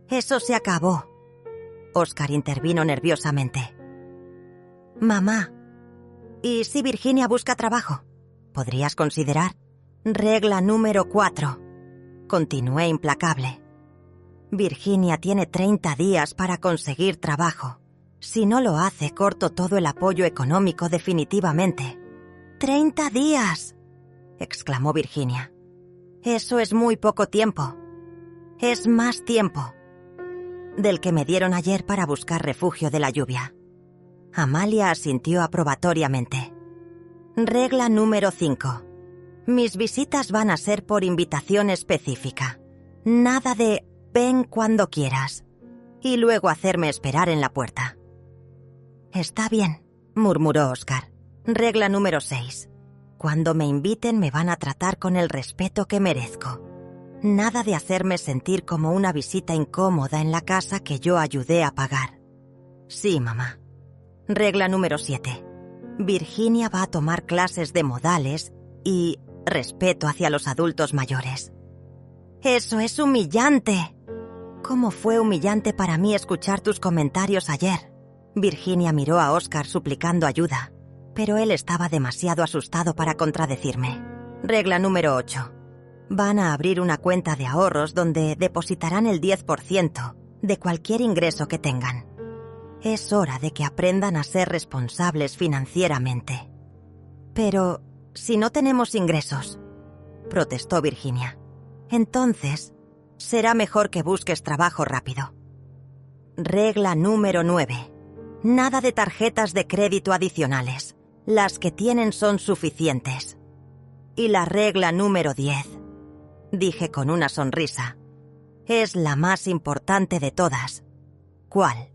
«Eso se acabó». Oscar intervino nerviosamente. «Mamá, ¿y si Virginia busca trabajo? ¿Podrías considerar?» Regla número 4. Continué implacable. «Virginia tiene 30 días para conseguir trabajo. Si no lo hace, corto todo el apoyo económico definitivamente». «¡30 días!», exclamó Virginia. «Eso es muy poco tiempo. Es más tiempo del que me dieron ayer para buscar refugio de la lluvia». Amalia asintió aprobatoriamente. Regla número 5. Mis visitas van a ser por invitación específica. Nada de «ven cuando quieras» y luego hacerme esperar en la puerta. «Está bien», murmuró Oscar. Regla número 6. cuando me inviten me van a tratar con el respeto que merezco. Nada de hacerme sentir como una visita incómoda en la casa que yo ayudé a pagar. Sí, mamá. Regla número 7. Virginia va a tomar clases de modales y respeto hacia los adultos mayores. ¡Eso es humillante! ¿Cómo fue humillante para mí escuchar tus comentarios ayer? Virginia miró a Oscar suplicando ayuda, pero él estaba demasiado asustado para contradecirme. Regla número 8. Van a abrir una cuenta de ahorros donde depositarán el 10% de cualquier ingreso que tengan. Es hora de que aprendan a ser responsables financieramente. Pero, si no tenemos ingresos, protestó Virginia, entonces será mejor que busques trabajo rápido. Regla número 9. Nada de tarjetas de crédito adicionales. Las que tienen son suficientes. Y la regla número 10, dije con una sonrisa, es la más importante de todas. ¿Cuál?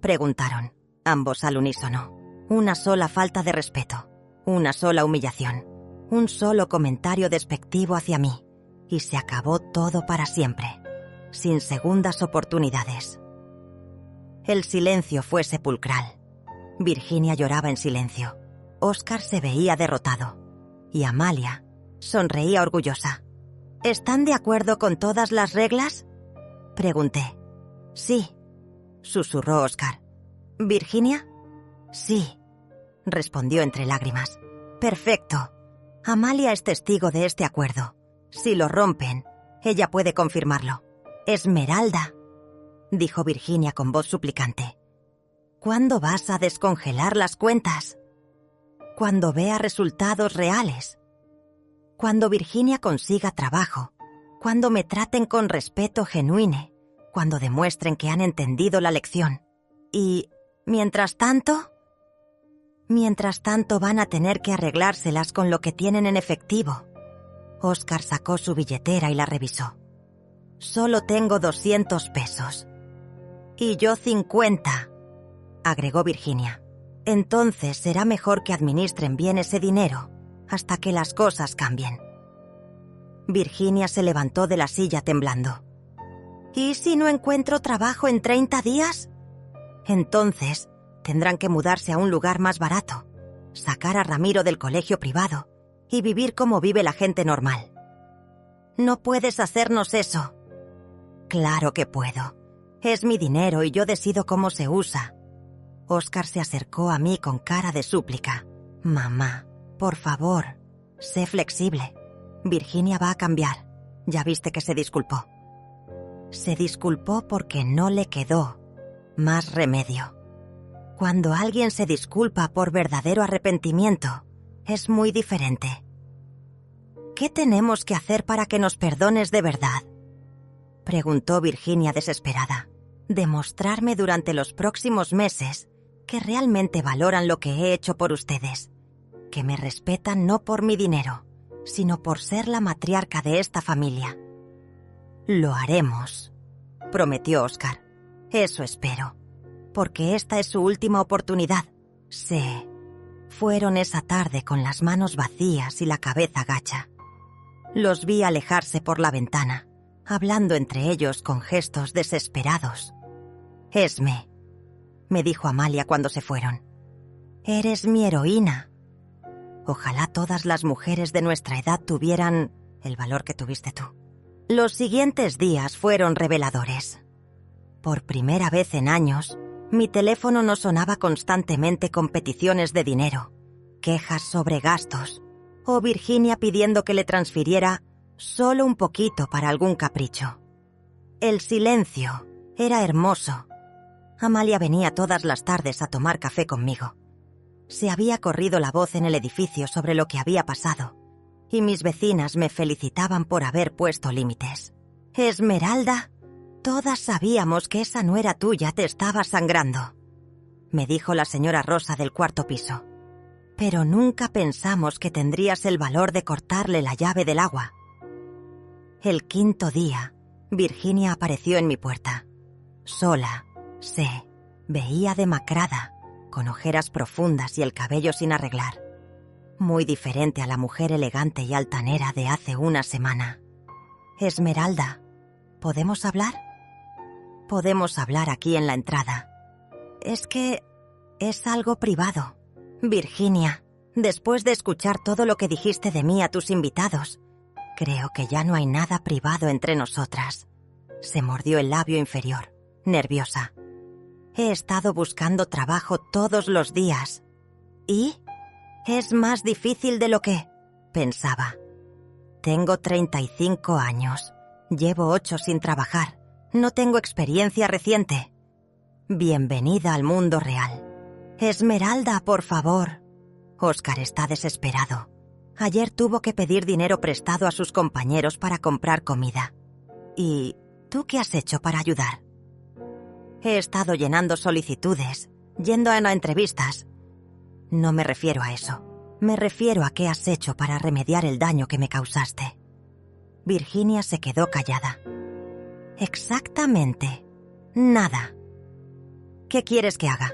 Preguntaron, ambos al unísono. Una sola falta de respeto, una sola humillación, un solo comentario despectivo hacia mí, y se acabó todo para siempre, sin segundas oportunidades. El silencio fue sepulcral. Virginia lloraba en silencio. Oscar se veía derrotado. Y Amalia sonreía orgullosa. ¿Están de acuerdo con todas las reglas? Pregunté. Sí, susurró Oscar. ¿Virginia? Sí, respondió entre lágrimas. Perfecto. Amalia es testigo de este acuerdo. Si lo rompen, ella puede confirmarlo. Esmeralda, dijo Virginia con voz suplicante. ¿Cuándo vas a descongelar las cuentas? Cuando vea resultados reales. Cuando Virginia consiga trabajo. Cuando me traten con respeto genuino. Cuando demuestren que han entendido la lección. Y, mientras tanto van a tener que arreglárselas con lo que tienen en efectivo. Oscar sacó su billetera y la revisó. Solo tengo 200 pesos. Y yo 50, agregó Virginia. Entonces será mejor que administren bien ese dinero hasta que las cosas cambien. Virginia se levantó de la silla temblando. ¿Y si no encuentro trabajo en 30 días? Entonces tendrán que mudarse a un lugar más barato, sacar a Ramiro del colegio privado y vivir como vive la gente normal. No puedes hacernos eso. Claro que puedo. Es mi dinero y yo decido cómo se usa. Oscar se acercó a mí con cara de súplica. Mamá, por favor, sé flexible. Virginia va a cambiar. Ya viste que se disculpó. Se disculpó porque no le quedó más remedio. Cuando alguien se disculpa por verdadero arrepentimiento, es muy diferente. ¿Qué tenemos que hacer para que nos perdones de verdad? Preguntó Virginia desesperada. Demostrarme durante los próximos meses que realmente valoran lo que he hecho por ustedes, que me respetan no por mi dinero, sino por ser la matriarca de esta familia. Lo haremos, prometió Oscar. Eso espero, porque esta es su última oportunidad. Se fueron esa tarde con las manos vacías y la cabeza gacha. Los vi alejarse por la ventana, hablando entre ellos con gestos desesperados. Esme, me dijo Amalia cuando se fueron. Eres mi heroína. Ojalá todas las mujeres de nuestra edad tuvieran el valor que tuviste tú. Los siguientes días fueron reveladores. Por primera vez en años, mi teléfono no sonaba constantemente con peticiones de dinero, quejas sobre gastos, o Virginia pidiendo que le transfiriera solo un poquito para algún capricho. El silencio era hermoso. Amalia venía todas las tardes a tomar café conmigo. Se había corrido la voz en el edificio sobre lo que había pasado, y mis vecinas me felicitaban por haber puesto límites. Esmeralda, todas sabíamos que esa nuera tuya te estaba sangrando, me dijo la señora Rosa del cuarto piso. Pero nunca pensamos que tendrías el valor de cortarle la llave del agua. El quinto día, Virginia apareció en mi puerta. Sola, se veía demacrada, con ojeras profundas y el cabello sin arreglar. muy diferente a la mujer elegante y altanera de hace una semana. Esmeralda, ¿podemos hablar? Podemos hablar aquí en la entrada. Es que es algo privado. Virginia, después de escuchar todo lo que dijiste de mí a tus invitados, creo que ya no hay nada privado entre nosotras. Se mordió el labio inferior, nerviosa. He estado buscando trabajo todos los días. ¿Y? Es más difícil de lo que pensaba. Tengo 35 años. Llevo 8 sin trabajar. No tengo experiencia reciente. Bienvenida al mundo real. Esmeralda, por favor. Óscar está desesperado. Ayer tuvo que pedir dinero prestado a sus compañeros para comprar comida. ¿Y tú qué has hecho para ayudar? He estado llenando solicitudes, yendo a entrevistas. No me refiero a eso. Me refiero a qué has hecho para remediar el daño que me causaste. Virginia se quedó callada. Exactamente. Nada. ¿Qué quieres que haga?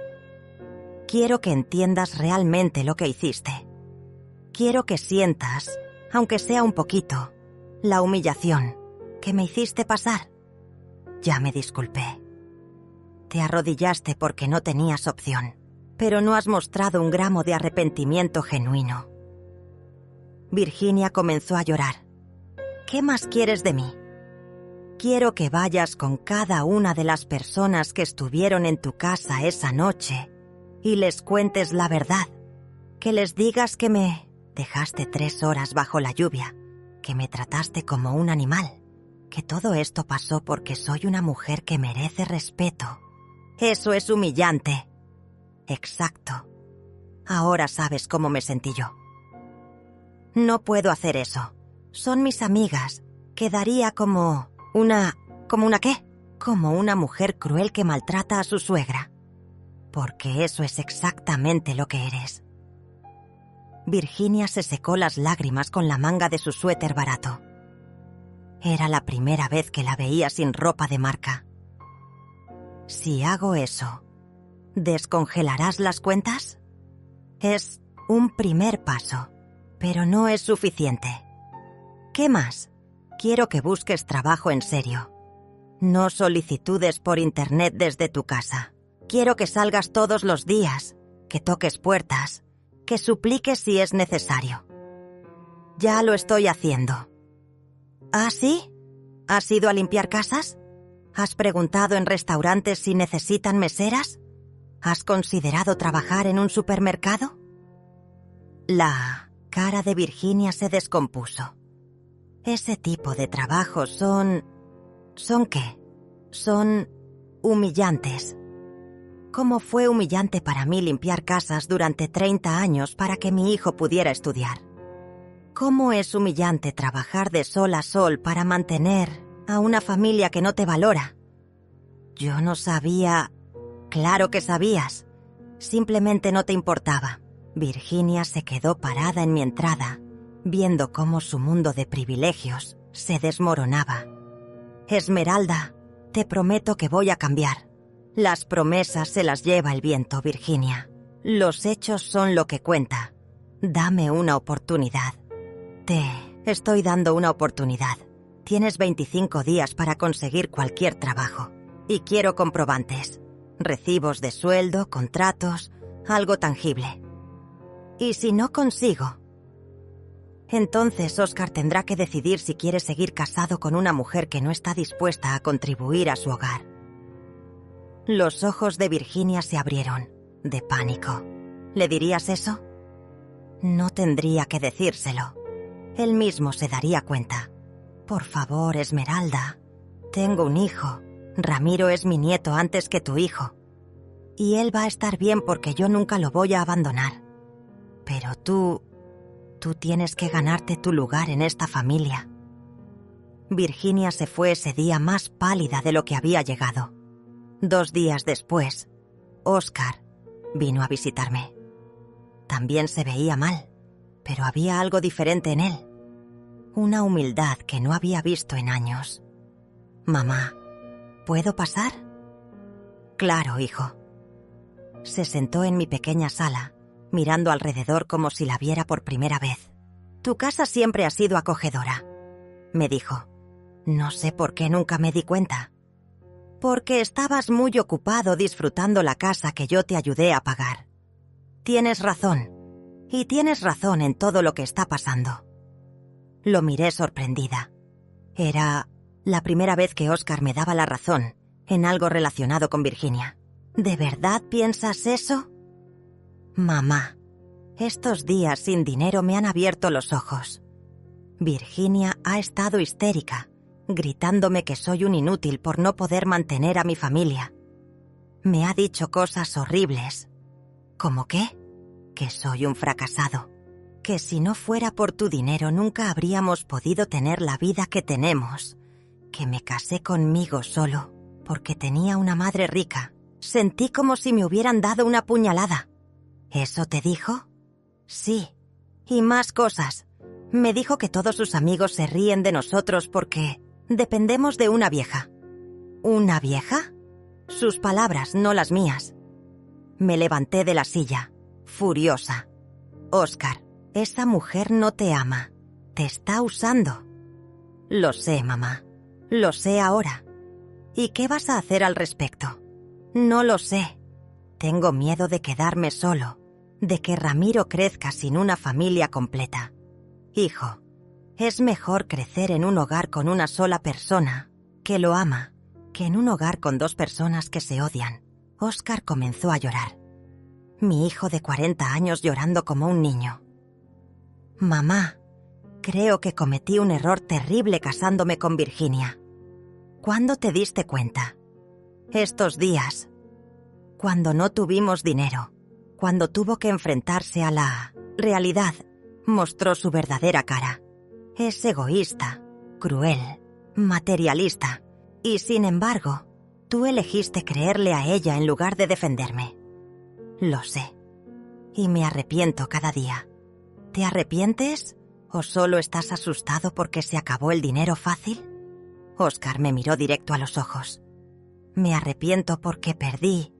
Quiero que entiendas realmente lo que hiciste. Quiero que sientas, aunque sea un poquito, la humillación que me hiciste pasar. Ya me disculpé. Te arrodillaste porque no tenías opción, pero no has mostrado un gramo de arrepentimiento genuino. Virginia comenzó a llorar. ¿Qué más quieres de mí? Quiero que vayas con cada una de las personas que estuvieron en tu casa esa noche y les cuentes la verdad. Que les digas que me dejaste 3 horas bajo la lluvia, que me trataste como un animal, que todo esto pasó porque soy una mujer que merece respeto. Eso es humillante. Exacto. Ahora sabes cómo me sentí yo. No puedo hacer eso. Son mis amigas. Quedaría como una... ¿Como una qué? Como una mujer cruel que maltrata a su suegra. Porque eso es exactamente lo que eres. Virginia se secó las lágrimas con la manga de su suéter barato. Era la primera vez que la veía sin ropa de marca. Si hago eso, ¿descongelarás las cuentas? Es un primer paso, pero no es suficiente. ¿Qué más? Quiero que busques trabajo en serio. No solicitudes por internet desde tu casa. Quiero que salgas todos los días, que toques puertas, que supliques si es necesario. Ya lo estoy haciendo. ¿Ah, sí? ¿Has ido a limpiar casas? ¿Has preguntado en restaurantes si necesitan meseras? ¿Has considerado trabajar en un supermercado? La cara de Virginia se descompuso. Ese tipo de trabajos son... ¿Son qué? Son humillantes. ¿Cómo fue humillante para mí limpiar casas durante 30 años para que mi hijo pudiera estudiar? ¿Cómo es humillante trabajar de sol a sol para mantener a una familia que no te valora? Yo no sabía... Claro que sabías. Simplemente no te importaba. Virginia se quedó parada en mi entrada, viendo cómo su mundo de privilegios se desmoronaba. Esmeralda, te prometo que voy a cambiar. Las promesas se las lleva el viento, Virginia. Los hechos son lo que cuenta. Dame una oportunidad. Te estoy dando una oportunidad. Tienes 25 días para conseguir cualquier trabajo. Y quiero comprobantes. Recibos de sueldo, contratos, algo tangible. ¿Y si no consigo? Entonces Óscar tendrá que decidir si quiere seguir casado con una mujer que no está dispuesta a contribuir a su hogar. Los ojos de Virginia se abrieron, de pánico. ¿Le dirías eso? No tendría que decírselo. Él mismo se daría cuenta. Por favor, Esmeralda. Tengo un hijo. Ramiro es mi nieto antes que tu hijo. Y él va a estar bien porque yo nunca lo voy a abandonar. Pero tú tienes que ganarte tu lugar en esta familia. Virginia se fue ese día más pálida de lo que había llegado. 2 días después, Óscar vino a visitarme. También se veía mal, pero había algo diferente en él. Una humildad que no había visto en años. Mamá, ¿puedo pasar? Claro, hijo. Se sentó en mi pequeña sala mirando alrededor como si la viera por primera vez. «Tu casa siempre ha sido acogedora», me dijo. «No sé por qué nunca me di cuenta». «Porque estabas muy ocupado disfrutando la casa que yo te ayudé a pagar. Tienes razón, y tienes razón en todo lo que está pasando». Lo miré sorprendida. Era la primera vez que Oscar me daba la razón en algo relacionado con Virginia. ¿De verdad piensas eso? Mamá, estos días sin dinero me han abierto los ojos. Virginia ha estado histérica, gritándome que soy un inútil por no poder mantener a mi familia. Me ha dicho cosas horribles. ¿Cómo qué? Que soy un fracasado. Que si no fuera por tu dinero nunca habríamos podido tener la vida que tenemos. Que me casé conmigo solo porque tenía una madre rica. Sentí como si me hubieran dado una puñalada. ¿Eso te dijo? Sí, y más cosas. Me dijo que todos sus amigos se ríen de nosotros porque dependemos de una vieja. ¿Una vieja? Sus palabras, no las mías. Me levanté de la silla, furiosa. Oscar, esa mujer no te ama. Te está usando. Lo sé, mamá. Lo sé ahora. ¿Y qué vas a hacer al respecto? No lo sé. Tengo miedo de quedarme solo, de que Ramiro crezca sin una familia completa. Hijo, es mejor crecer en un hogar con una sola persona, que lo ama, que en un hogar con dos personas que se odian. Oscar comenzó a llorar. Mi hijo de 40 años llorando como un niño. Mamá, creo que cometí un error terrible casándome con Virginia. ¿Cuándo te diste cuenta? Estos días. Cuando no tuvimos dinero. Cuando tuvo que enfrentarse a la realidad. Mostró su verdadera cara. Es egoísta, cruel, materialista. Y sin embargo, tú elegiste creerle a ella en lugar de defenderme. Lo sé. Y me arrepiento cada día. ¿Te arrepientes o solo estás asustado porque se acabó el dinero fácil? Oscar me miró directo a los ojos. Me arrepiento porque perdí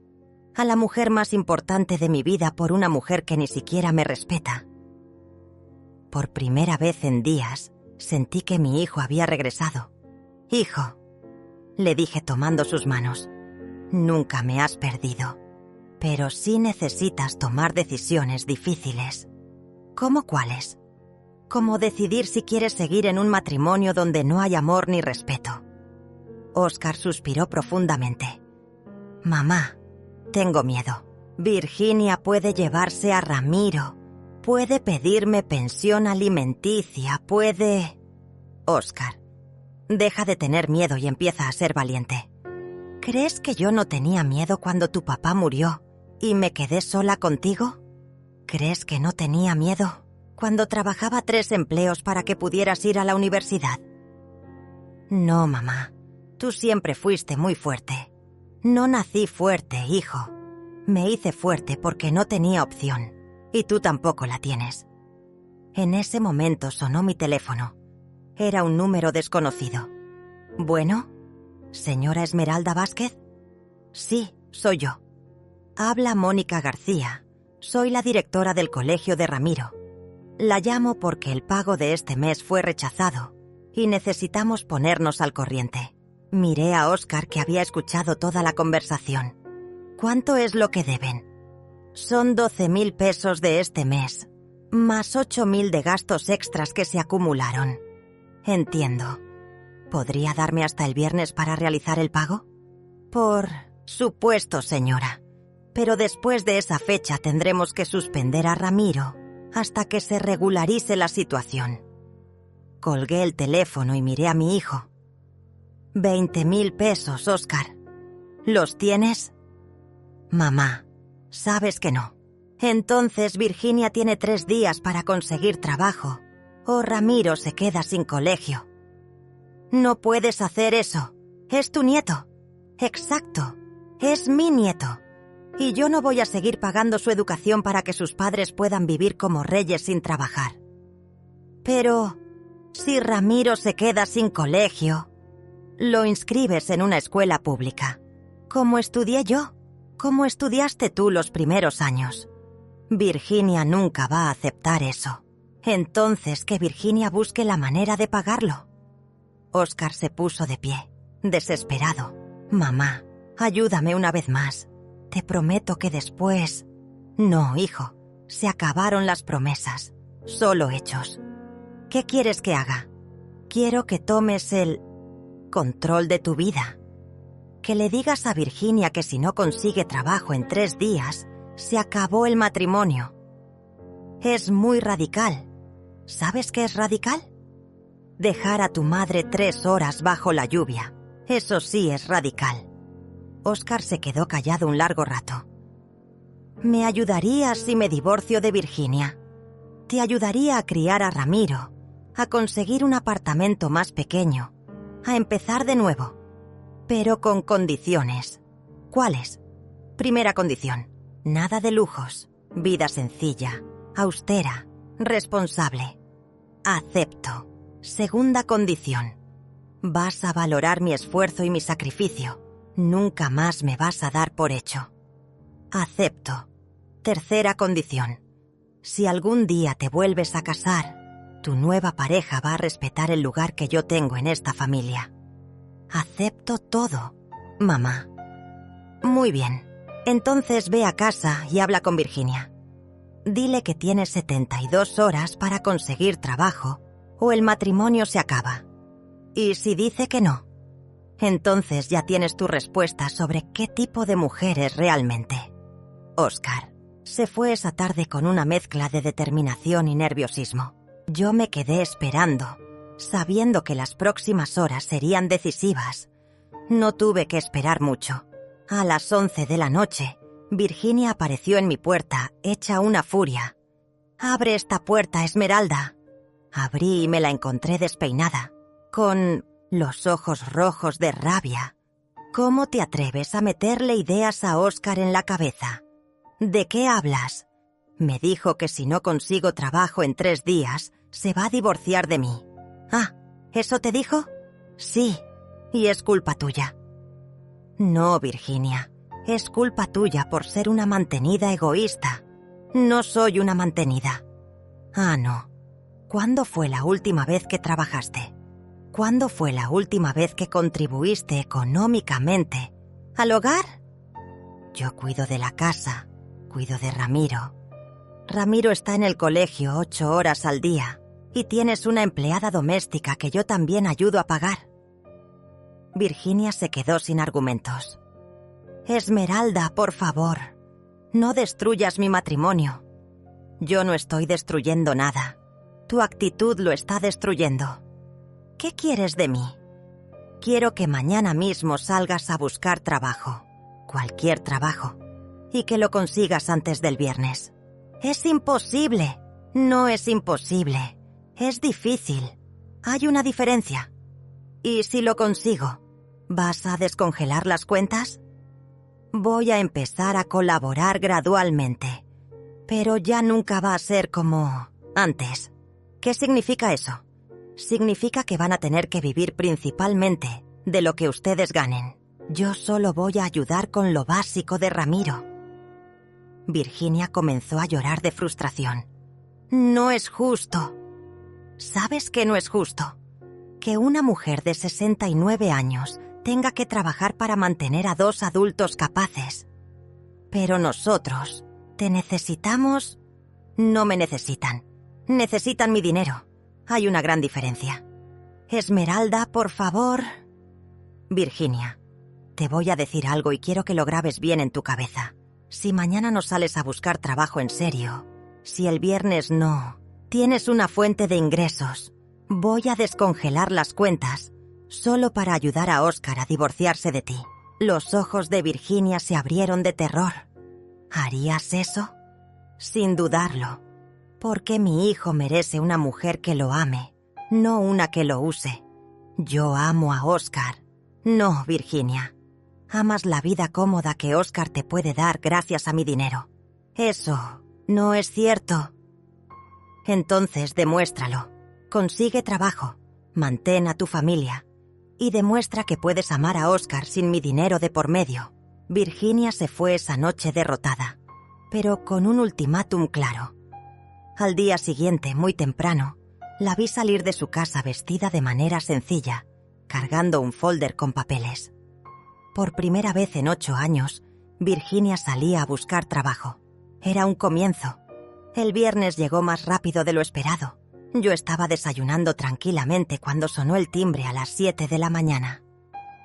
a la mujer más importante de mi vida por una mujer que ni siquiera me respeta. Por primera vez en días, sentí que mi hijo había regresado. «Hijo», le dije tomando sus manos, «nunca me has perdido, pero sí necesitas tomar decisiones difíciles». «¿Cómo cuáles?» «Como decidir si quieres seguir en un matrimonio donde no hay amor ni respeto». Oscar suspiró profundamente. «Mamá, tengo miedo. Virginia puede llevarse a Ramiro. Puede pedirme pensión alimenticia, puede...» «Oscar, deja de tener miedo y empieza a ser valiente. ¿Crees que yo no tenía miedo cuando tu papá murió y me quedé sola contigo? ¿Crees que no tenía miedo cuando trabajaba 3 empleos para que pudieras ir a la universidad?» «No, mamá, tú siempre fuiste muy fuerte. No nací fuerte, hijo. Me hice fuerte porque no tenía opción. Y tú tampoco la tienes». En ese momento sonó mi teléfono. Era un número desconocido. «¿Bueno? ¿Señora Esmeralda Vázquez?» «Sí, soy yo». «Habla Mónica García. Soy la directora del colegio de Ramiro. La llamo porque el pago de este mes fue rechazado y necesitamos ponernos al corriente». Miré a Oscar, que había escuchado toda la conversación. «¿Cuánto es lo que deben?» «Son 12.000 pesos de este mes, más 8.000 de gastos extras que se acumularon». «Entiendo. ¿Podría darme hasta el viernes para realizar el pago?» «Por supuesto, señora. Pero después de esa fecha tendremos que suspender a Ramiro hasta que se regularice la situación». Colgué el teléfono y miré a mi hijo. 20.000 pesos, Oscar. ¿Los tienes? Mamá, sabes que no. Entonces Virginia tiene 3 días para conseguir trabajo, o Ramiro se queda sin colegio. No puedes hacer eso. Es tu nieto. Exacto. Es mi nieto. Y yo no voy a seguir pagando su educación para que sus padres puedan vivir como reyes sin trabajar. Pero si Ramiro se queda sin colegio, lo inscribes en una escuela pública, como estudié yo, como estudiaste tú los primeros años. Virginia nunca va a aceptar eso. Entonces que Virginia busque la manera de pagarlo. Oscar se puso de pie, desesperado. Mamá, ayúdame una vez más. Te prometo que después... No, hijo, se acabaron las promesas. Solo hechos. ¿Qué quieres que haga? Quiero que tomes el control de tu vida. Que le digas a Virginia que si no consigue trabajo en 3 días, se acabó el matrimonio. Es muy radical. ¿Sabes qué es radical? Dejar a tu madre 3 horas bajo la lluvia. Eso sí es radical. Oscar se quedó callado un largo rato. Me ayudarías si me divorcio de Virginia. Te ayudaría a criar a Ramiro, a conseguir un apartamento más pequeño, a empezar de nuevo, pero con condiciones. ¿Cuáles? Primera condición, nada de lujos, vida sencilla, austera, responsable. Acepto. Segunda condición, vas a valorar mi esfuerzo y mi sacrificio. Nunca más me vas a dar por hecho. Acepto. Tercera condición, si algún día te vuelves a casar, tu nueva pareja va a respetar el lugar que yo tengo en esta familia. Acepto todo, mamá. Muy bien, entonces ve a casa y habla con Virginia. Dile que tienes 72 horas para conseguir trabajo o el matrimonio se acaba. Y si dice que no, entonces ya tienes tu respuesta sobre qué tipo de mujer es realmente. Oscar se fue esa tarde con una mezcla de determinación y nerviosismo. Yo me quedé esperando, sabiendo que las próximas horas serían decisivas. No tuve que esperar mucho. A las 11 de la noche, Virginia apareció en mi puerta, hecha una furia. «Abre esta puerta, Esmeralda». Abrí y me la encontré despeinada, con los ojos rojos de rabia. «¿Cómo te atreves a meterle ideas a Oscar en la cabeza? ¿De qué hablas?» Me dijo que si no consigo trabajo en 3 días, se va a divorciar de mí. «Ah, ¿eso te dijo?» «Sí, y es culpa tuya». «No, Virginia, es culpa tuya por ser una mantenida egoísta. No soy una mantenida». «Ah, no. ¿Cuándo fue la última vez que trabajaste? ¿Cuándo fue la última vez que contribuiste económicamente al hogar?» «Yo cuido de la casa, cuido de Ramiro. Ramiro está en el colegio 8 horas al día y tienes una empleada doméstica que yo también ayudo a pagar». Virginia se quedó sin argumentos. «Esmeralda, por favor, no destruyas mi matrimonio». «Yo no estoy destruyendo nada. Tu actitud lo está destruyendo». «¿Qué quieres de mí?» «Quiero que mañana mismo salgas a buscar trabajo, cualquier trabajo, y que lo consigas antes del viernes». «Es imposible». «No es imposible. Es difícil. Hay una diferencia. ¿Y si lo consigo, vas a descongelar las cuentas?» «Voy a empezar a colaborar gradualmente, pero ya nunca va a ser como antes». «¿Qué significa eso?» «Significa que van a tener que vivir principalmente de lo que ustedes ganen. Yo solo voy a ayudar con lo básico de Ramiro». Virginia comenzó a llorar de frustración. «No es justo». «¿Sabes qué no es justo? Que una mujer de 69 años tenga que trabajar para mantener a 2 adultos capaces. Pero nosotros te necesitamos». «No me necesitan. Necesitan mi dinero. Hay una gran diferencia». «Esmeralda, por favor». «Virginia, te voy a decir algo y quiero que lo grabes bien en tu cabeza. Si mañana no sales a buscar trabajo en serio, si el viernes no tienes una fuente de ingresos, voy a descongelar las cuentas solo para ayudar a Oscar a divorciarse de ti». Los ojos de Virginia se abrieron de terror. «¿Harías eso?» «Sin dudarlo. Porque mi hijo merece una mujer que lo ame, no una que lo use. Yo amo a Oscar». «No, Virginia. Amas la vida cómoda que Oscar te puede dar gracias a mi dinero. Eso no es cierto». «Entonces demuéstralo. Consigue trabajo, mantén a tu familia y demuestra que puedes amar a Oscar sin mi dinero de por medio». Virginia se fue esa noche derrotada. pero con un ultimátum claro. Al día siguiente, muy temprano, la vi salir de su casa vestida de manera sencilla, cargando un folder con papeles. Por primera vez en 8 años, Virginia salía a buscar trabajo. Era un comienzo. El viernes llegó más rápido de lo esperado. Yo estaba desayunando tranquilamente cuando sonó el timbre a las 7 de la mañana.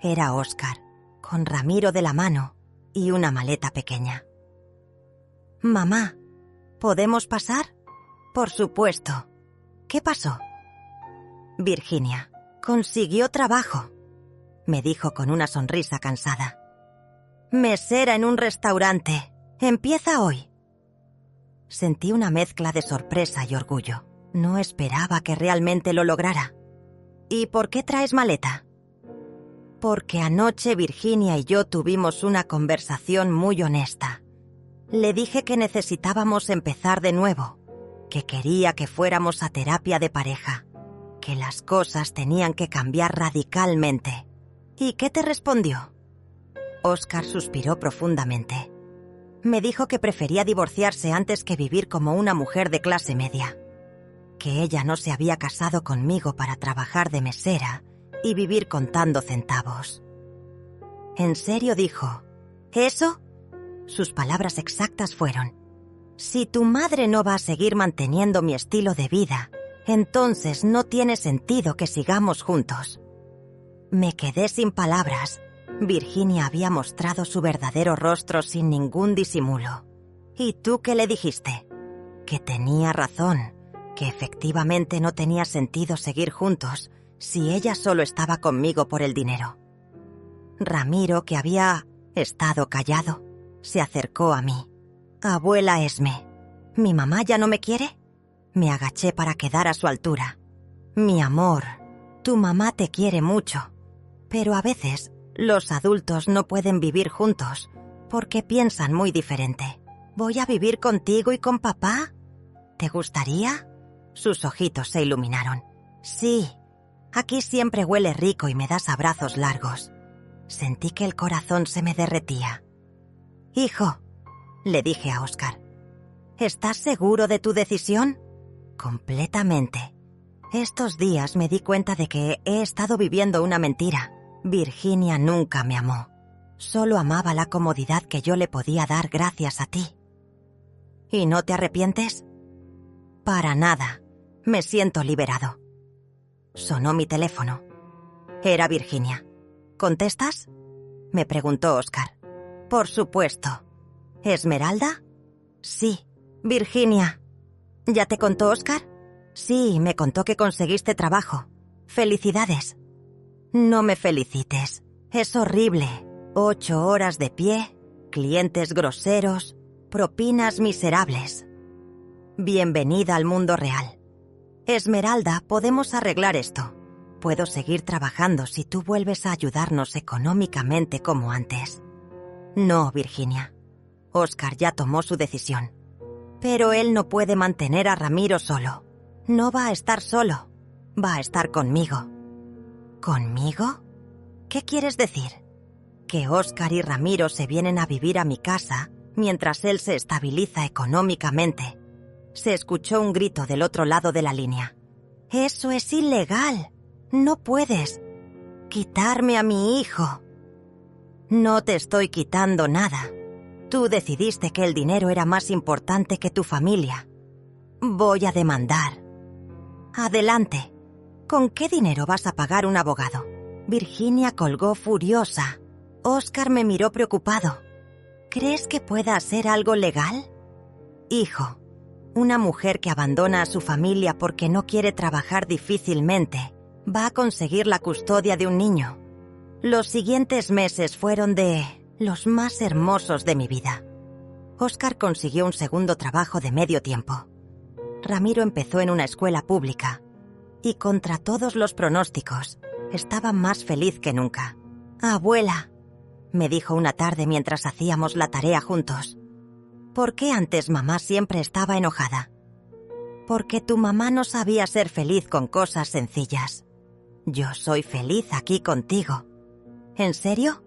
Era Óscar, con Ramiro de la mano y una maleta pequeña. «Mamá, ¿podemos pasar?» «Por supuesto». «¿Qué pasó?» «Virginia consiguió trabajo», me dijo con una sonrisa cansada. «Mesera en un restaurante. Empieza hoy». Sentí una mezcla de sorpresa y orgullo. No esperaba que realmente lo lograra. «¿Y por qué traes maleta?» «Porque anoche Virginia y yo tuvimos una conversación muy honesta. Le dije que necesitábamos empezar de nuevo, que quería que fuéramos a terapia de pareja, que las cosas tenían que cambiar radicalmente». «¿Y qué te respondió?» Óscar suspiró profundamente. Me dijo que prefería divorciarse antes que vivir como una mujer de clase media, que ella no se había casado conmigo para trabajar de mesera y vivir contando centavos. ¿En serio dijo eso? Sus palabras exactas fueron: «Si tu madre no va a seguir manteniendo mi estilo de vida, entonces no tiene sentido que sigamos juntos». Me quedé sin palabras. Virginia había mostrado su verdadero rostro sin ningún disimulo. ¿Y tú qué le dijiste? Que tenía razón, que efectivamente no tenía sentido seguir juntos si ella solo estaba conmigo por el dinero. Ramiro, que había estado callado, se acercó a mí. «Abuela Esme, ¿mi mamá ya no me quiere?» Me agaché para quedar a su altura. «Mi amor, tu mamá te quiere mucho, pero a veces los adultos no pueden vivir juntos porque piensan muy diferente. ¿Voy a vivir contigo y con papá? ¿Te gustaría?» Sus ojitos se iluminaron. «Sí, aquí siempre huele rico y me das abrazos largos». Sentí que el corazón se me derretía. «Hijo», le dije a Óscar, «¿estás seguro de tu decisión?» «Completamente. Estos días me di cuenta de que he estado viviendo una mentira. Virginia nunca me amó. Solo amaba la comodidad que yo le podía dar gracias a ti». «¿Y no te arrepientes?» «Para nada. Me siento liberado». Sonó mi teléfono. Era Virginia. «¿Contestas?», me preguntó Óscar. «Por supuesto». «¿Esmeralda?» «Sí, Virginia». «¿Ya te contó Óscar?» «Sí, me contó que conseguiste trabajo. Felicidades». «No me felicites. Es horrible. 8 horas de pie, clientes groseros, propinas miserables». «Bienvenida al mundo real. Esmeralda, podemos arreglar esto. Puedo seguir trabajando si tú vuelves a ayudarnos económicamente como antes». «No, Virginia. Óscar ya tomó su decisión. Pero él no puede mantener a Ramiro solo. No va a estar solo. Va a estar conmigo». «¿Conmigo? ¿Qué quieres decir?» «Que Óscar y Ramiro se vienen a vivir a mi casa mientras él se estabiliza económicamente». Se escuchó un grito del otro lado de la línea. «Eso es ilegal. No puedes quitarme a mi hijo». «No te estoy quitando nada. Tú decidiste que el dinero era más importante que tu familia. Voy a demandar». «Adelante. ¿Con qué dinero vas a pagar un abogado?» Virginia colgó furiosa. Óscar me miró preocupado. «¿Crees que pueda hacer algo legal?» «Hijo, una mujer que abandona a su familia porque no quiere trabajar difícilmente va a conseguir la custodia de un niño. Los siguientes meses fueron de los más hermosos de mi vida». Óscar consiguió un segundo trabajo de medio tiempo. Ramiro empezó en una escuela pública y, contra todos los pronósticos, estaba más feliz que nunca. «Abuela», me dijo una tarde mientras hacíamos la tarea juntos, «¿por qué antes mamá siempre estaba enojada?» «Porque tu mamá no sabía ser feliz con cosas sencillas. Yo soy feliz aquí contigo». «¿En serio?»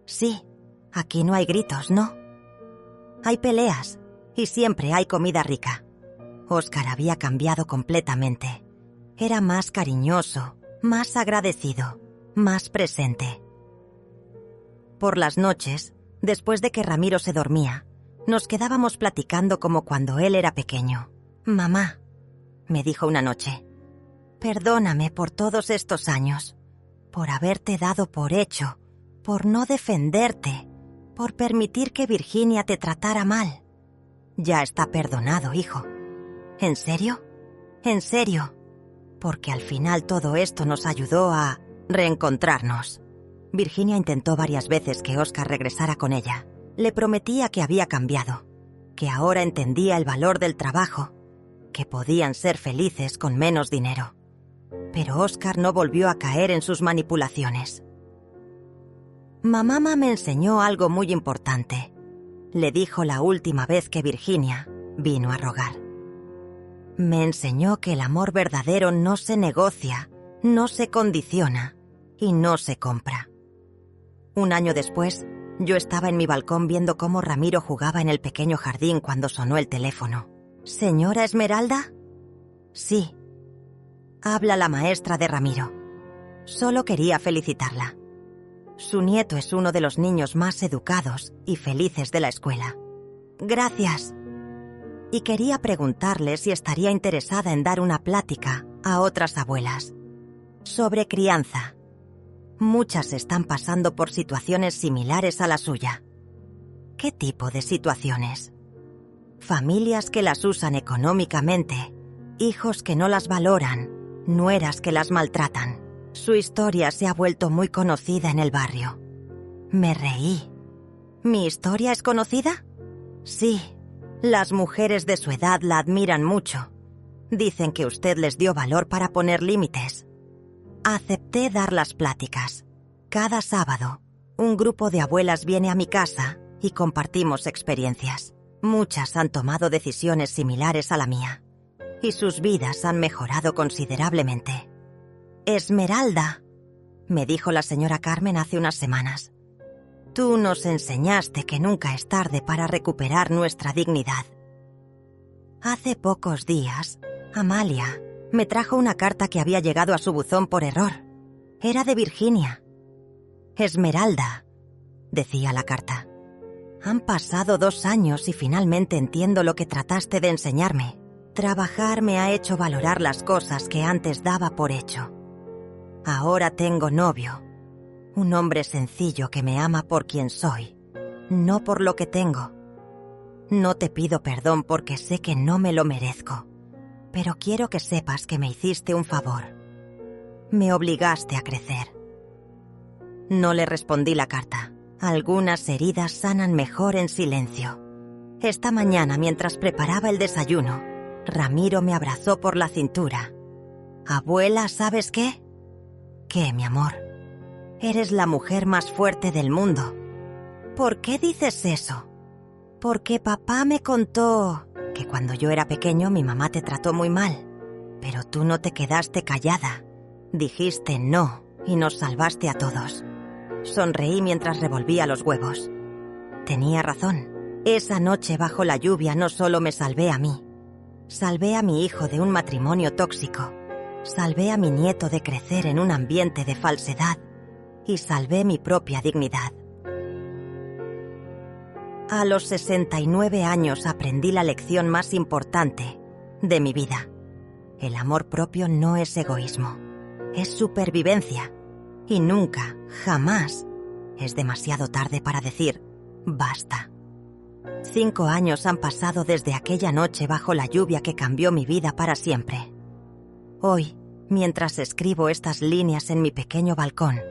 «Sí, aquí no hay gritos, ¿no?» «Hay peleas, y siempre hay comida rica. Óscar había cambiado completamente. Era más cariñoso, más agradecido, más presente. Por las noches, después de que Ramiro se dormía, nos quedábamos platicando como cuando él era pequeño. «Mamá», me dijo una noche, «perdóname por todos estos años, por haberte dado por hecho, por no defenderte, por permitir que Virginia te tratara mal. Ya está perdonado, hijo». «¿En serio? ¿En serio?» Porque al final todo esto nos ayudó a reencontrarnos. Virginia intentó varias veces que Óscar regresara con ella. Le prometía que había cambiado, que ahora entendía el valor del trabajo, que podían ser felices con menos dinero. Pero Óscar no volvió a caer en sus manipulaciones. «Mamá me enseñó algo muy importante», le dijo la última vez que Virginia vino a rogar. «Me enseñó que el amor verdadero no se negocia, no se condiciona y no se compra». Un año después, yo estaba en mi balcón viendo cómo Ramiro jugaba en el pequeño jardín cuando sonó el teléfono. «¿Señora Esmeralda?» «Sí». Habla la maestra de Ramiro. Solo quería felicitarla. Su nieto es uno de los niños más educados y felices de la escuela. «Gracias». Y quería preguntarle si estaría interesada en dar una plática a otras abuelas sobre crianza. Muchas están pasando por situaciones similares a la suya. ¿Qué tipo de situaciones? Familias que las usan económicamente, hijos que no las valoran, nueras que las maltratan. Su historia se ha vuelto muy conocida en el barrio. Me reí. ¿Mi historia es conocida? Sí. Las mujeres de su edad la admiran mucho. Dicen que usted les dio valor para poner límites. Acepté dar las pláticas. Cada sábado, un grupo de abuelas viene a mi casa y compartimos experiencias. Muchas han tomado decisiones similares a la mía, y sus vidas han mejorado considerablemente. «Esmeralda», me dijo la señora Carmen hace unas semanas, «tú nos enseñaste que nunca es tarde para recuperar nuestra dignidad». Hace pocos días, Amalia me trajo una carta que había llegado a su buzón por error. Era de Virginia. «Esmeralda», decía la carta, «han pasado 2 años y finalmente entiendo lo que trataste de enseñarme. Trabajar me ha hecho valorar las cosas que antes daba por hecho. Ahora tengo novio, un hombre sencillo que me ama por quien soy, no por lo que tengo. No te pido perdón porque sé que no me lo merezco, pero quiero que sepas que me hiciste un favor. Me obligaste a crecer». No le respondí la carta. Algunas heridas sanan mejor en silencio. Esta mañana, mientras preparaba el desayuno, Ramiro me abrazó por la cintura. «Abuela, ¿sabes qué?» «¿Qué, mi amor?» «Eres la mujer más fuerte del mundo». «¿Por qué dices eso?» «Porque papá me contó que cuando yo era pequeño mi mamá te trató muy mal, pero tú no te quedaste callada. Dijiste no y nos salvaste a todos». Sonreí mientras revolvía los huevos. Tenía razón. Esa noche bajo la lluvia no solo me salvé a mí. Salvé a mi hijo de un matrimonio tóxico. Salvé a mi nieto de crecer en un ambiente de falsedad. Y salvé mi propia dignidad. A los 69 años aprendí la lección más importante de mi vida. El amor propio no es egoísmo. Es supervivencia. Y nunca, jamás, es demasiado tarde para decir basta. 5 años han pasado desde aquella noche bajo la lluvia que cambió mi vida para siempre. Hoy, mientras escribo estas líneas en mi pequeño balcón,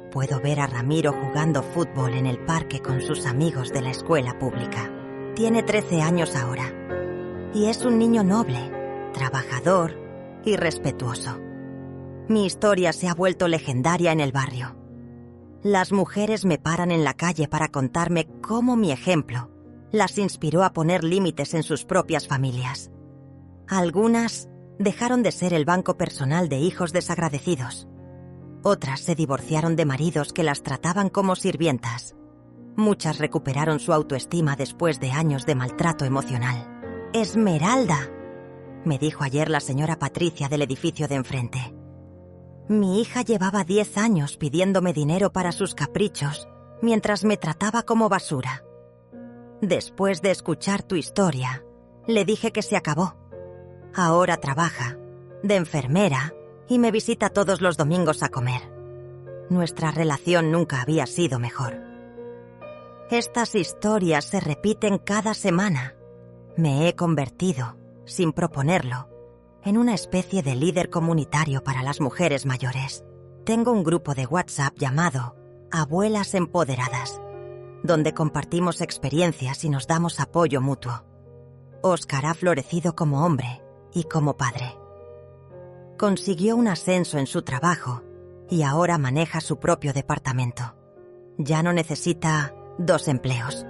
puedo ver a Ramiro jugando fútbol en el parque con sus amigos de la escuela pública. Tiene 13 años ahora. Y es un niño noble, trabajador y respetuoso. Mi historia se ha vuelto legendaria en el barrio. Las mujeres me paran en la calle para contarme cómo mi ejemplo las inspiró a poner límites en sus propias familias. Algunas dejaron de ser el banco personal de hijos desagradecidos. Otras se divorciaron de maridos que las trataban como sirvientas. Muchas recuperaron su autoestima después de años de maltrato emocional. «Esmeralda», me dijo ayer la señora Patricia del edificio de enfrente. Mi hija llevaba 10 años pidiéndome dinero para sus caprichos, mientras me trataba como basura. Después de escuchar tu historia, le dije que se acabó. Ahora trabaja, de enfermera, y me visita todos los domingos a comer. Nuestra relación nunca había sido mejor. Estas historias se repiten cada semana. Me he convertido, sin proponerlo, en una especie de líder comunitario para las mujeres mayores. Tengo un grupo de WhatsApp llamado Abuelas Empoderadas, donde compartimos experiencias y nos damos apoyo mutuo. Óscar ha florecido como hombre y como padre. Consiguió un ascenso en su trabajo y ahora maneja su propio departamento. Ya no necesita 2 empleos.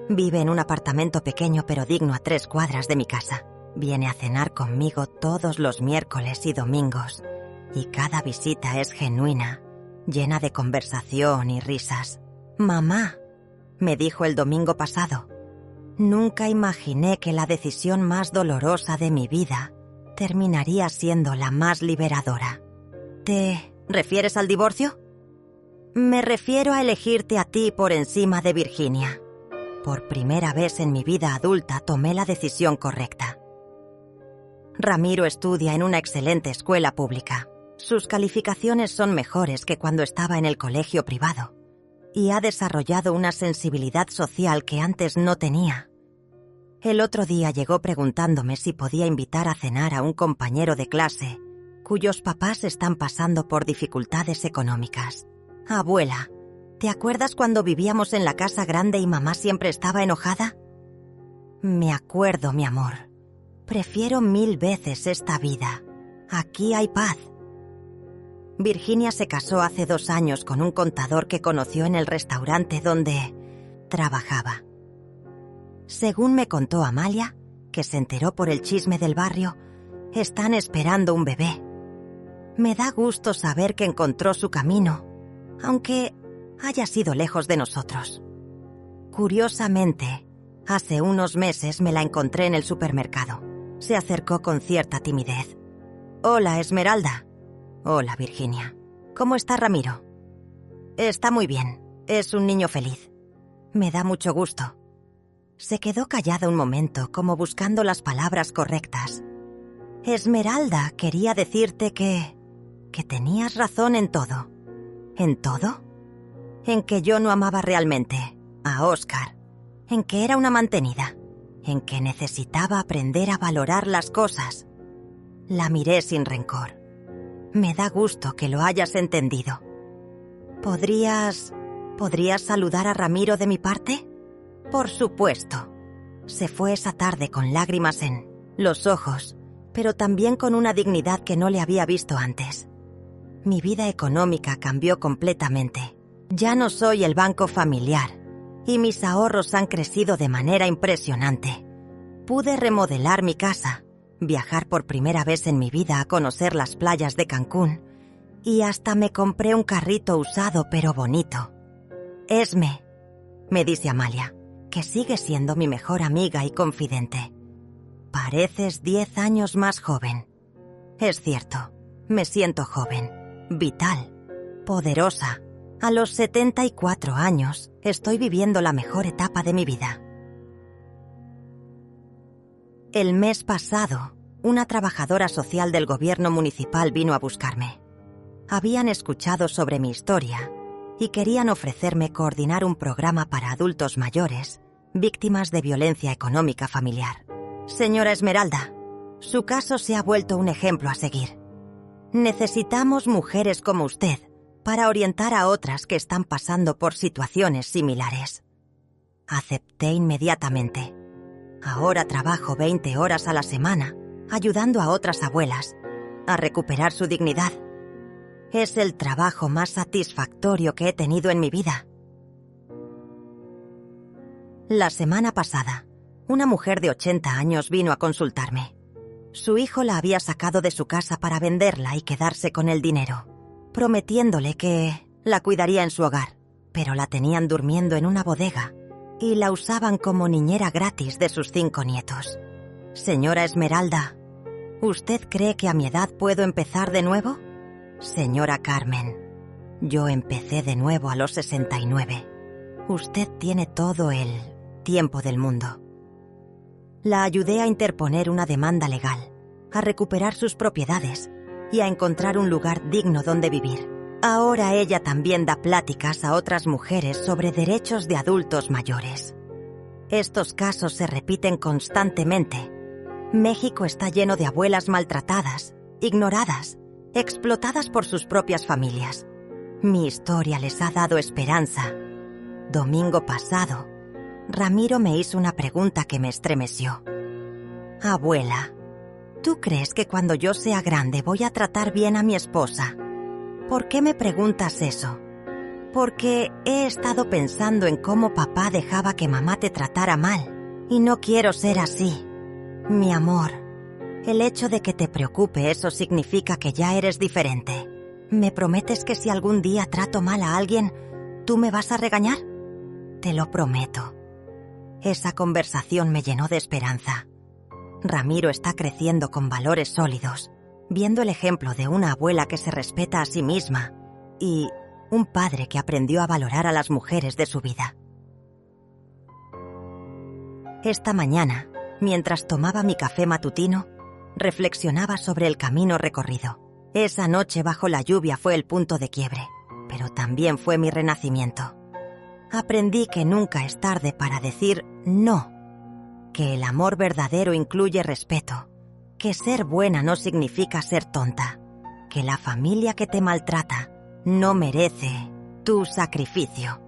Vive en un apartamento pequeño pero digno a 3 cuadras de mi casa. Viene a cenar conmigo todos los miércoles y domingos, y cada visita es genuina, llena de conversación y risas. «Mamá», me dijo el domingo pasado, «nunca imaginé que la decisión más dolorosa de mi vida terminaría siendo la más liberadora». ¿Te refieres al divorcio? Me refiero a elegirte a ti por encima de Virginia. Por primera vez en mi vida adulta tomé la decisión correcta. Ramiro estudia en una excelente escuela pública. Sus calificaciones son mejores que cuando estaba en el colegio privado y ha desarrollado una sensibilidad social que antes no tenía. El otro día llegó preguntándome si podía invitar a cenar a un compañero de clase cuyos papás están pasando por dificultades económicas. «Abuela, ¿te acuerdas cuando vivíamos en la casa grande y mamá siempre estaba enojada?» «Me acuerdo, mi amor. Prefiero 1000 veces esta vida. Aquí hay paz». Virginia se casó hace 2 años con un contador que conoció en el restaurante donde trabajaba. Según me contó Amalia, que se enteró por el chisme del barrio, están esperando un bebé. Me da gusto saber que encontró su camino, aunque haya sido lejos de nosotros. Curiosamente, hace unos meses me la encontré en el supermercado. Se acercó con cierta timidez. «Hola, Esmeralda». «Hola, Virginia. ¿Cómo está Ramiro?» «Está muy bien. Es un niño feliz». «Me da mucho gusto». Se quedó callada un momento, como buscando las palabras correctas. «Esmeralda, quería decirte que tenías razón en todo». ¿En todo? En que yo no amaba realmente a Óscar, en que era una mantenida, en que necesitaba aprender a valorar las cosas. La miré sin rencor. Me da gusto que lo hayas entendido. ¿Podrías saludar a Ramiro de mi parte? Por supuesto. Se fue esa tarde con lágrimas en los ojos, pero también con una dignidad que no le había visto antes. Mi vida económica cambió completamente. Ya no soy el banco familiar y mis ahorros han crecido de manera impresionante. Pude remodelar mi casa, viajar por primera vez en mi vida a conocer las playas de Cancún y hasta me compré un carrito usado pero bonito. «Esme», me dice Amalia, que sigue siendo mi mejor amiga y confidente. «Pareces 10 años más joven». Es cierto, me siento joven, vital, poderosa. A los 74 años estoy viviendo la mejor etapa de mi vida. El mes pasado, una trabajadora social del gobierno municipal vino a buscarme. Habían escuchado sobre mi historia y querían ofrecerme coordinar un programa para adultos mayores, víctimas de violencia económica familiar. «Señora Esmeralda, su caso se ha vuelto un ejemplo a seguir. Necesitamos mujeres como usted para orientar a otras que están pasando por situaciones similares». Acepté inmediatamente. Ahora trabajo 20 horas a la semana, ayudando a otras abuelas a recuperar su dignidad. Es el trabajo más satisfactorio que he tenido en mi vida. La semana pasada, una mujer de 80 años vino a consultarme. Su hijo la había sacado de su casa para venderla y quedarse con el dinero, prometiéndole que la cuidaría en su hogar, pero la tenían durmiendo en una bodega y la usaban como niñera gratis de sus 5 nietos. Señora Esmeralda, ¿usted cree que a mi edad puedo empezar de nuevo? Señora Carmen, yo empecé de nuevo a los 69. Usted tiene todo el tiempo del mundo. La ayudé a interponer una demanda legal, a recuperar sus propiedades y a encontrar un lugar digno donde vivir. Ahora ella también da pláticas a otras mujeres sobre derechos de adultos mayores. Estos casos se repiten constantemente. México está lleno de abuelas maltratadas, ignoradas, explotadas por sus propias familias. Mi historia les ha dado esperanza. Domingo pasado, Ramiro me hizo una pregunta que me estremeció. Abuela, ¿tú crees que cuando yo sea grande voy a tratar bien a mi esposa? ¿Por qué me preguntas eso? Porque he estado pensando en cómo papá dejaba que mamá te tratara mal, y no quiero ser así. Mi amor, el hecho de que te preocupe eso significa que ya eres diferente. ¿Me prometes que si algún día trato mal a alguien, tú me vas a regañar? Te lo prometo. Esa conversación me llenó de esperanza. Ramiro está creciendo con valores sólidos, viendo el ejemplo de una abuela que se respeta a sí misma y un padre que aprendió a valorar a las mujeres de su vida. Esta mañana, mientras tomaba mi café matutino, reflexionaba sobre el camino recorrido. Esa noche bajo la lluvia fue el punto de quiebre, pero también fue mi renacimiento. Aprendí que nunca es tarde para decir no, que el amor verdadero incluye respeto, que ser buena no significa ser tonta, que la familia que te maltrata no merece tu sacrificio.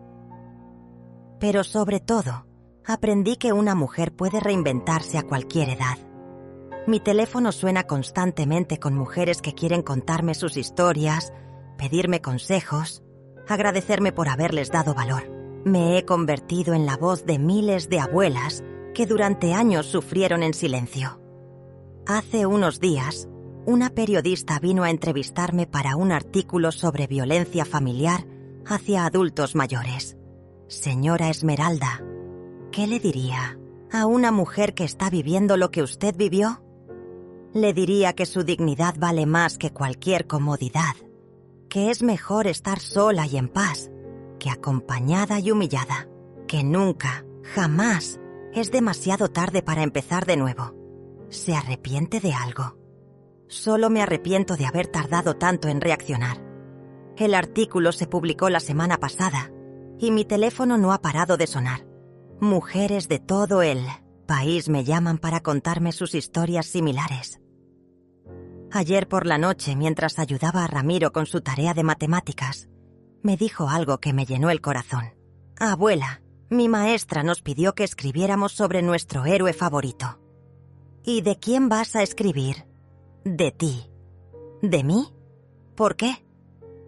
Pero sobre todo, aprendí que una mujer puede reinventarse a cualquier edad. Mi teléfono suena constantemente con mujeres que quieren contarme sus historias, pedirme consejos, agradecerme por haberles dado valor. Me he convertido en la voz de miles de abuelas que durante años sufrieron en silencio. Hace unos días, una periodista vino a entrevistarme para un artículo sobre violencia familiar hacia adultos mayores. Señora Esmeralda, ¿qué le diría a una mujer que está viviendo lo que usted vivió? Le diría que su dignidad vale más que cualquier comodidad, que es mejor estar sola y en paz que acompañada y humillada, que nunca, jamás es demasiado tarde para empezar de nuevo. ¿Se arrepiente de algo? Solo me arrepiento de haber tardado tanto en reaccionar. El artículo se publicó la semana pasada y mi teléfono no ha parado de sonar. Mujeres de todo el país me llaman para contarme sus historias similares. Ayer por la noche, mientras ayudaba a Ramiro con su tarea de matemáticas, me dijo algo que me llenó el corazón. Abuela, mi maestra nos pidió que escribiéramos sobre nuestro héroe favorito. ¿Y de quién vas a escribir? De ti. ¿De mí? ¿Por qué?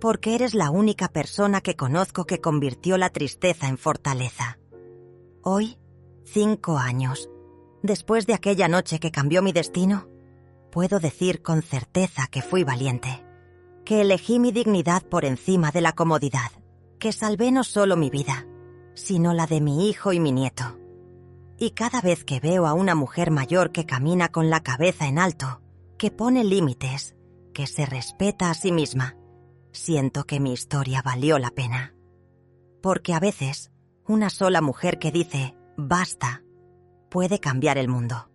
Porque eres la única persona que conozco que convirtió la tristeza en fortaleza. Hoy, 5 años, después de aquella noche que cambió mi destino, puedo decir con certeza que fui valiente, que elegí mi dignidad por encima de la comodidad, que salvé no solo mi vida, sino la de mi hijo y mi nieto. Y cada vez que veo a una mujer mayor que camina con la cabeza en alto, que pone límites, que se respeta a sí misma, siento que mi historia valió la pena. Porque a veces, una sola mujer que dice «basta» puede cambiar el mundo.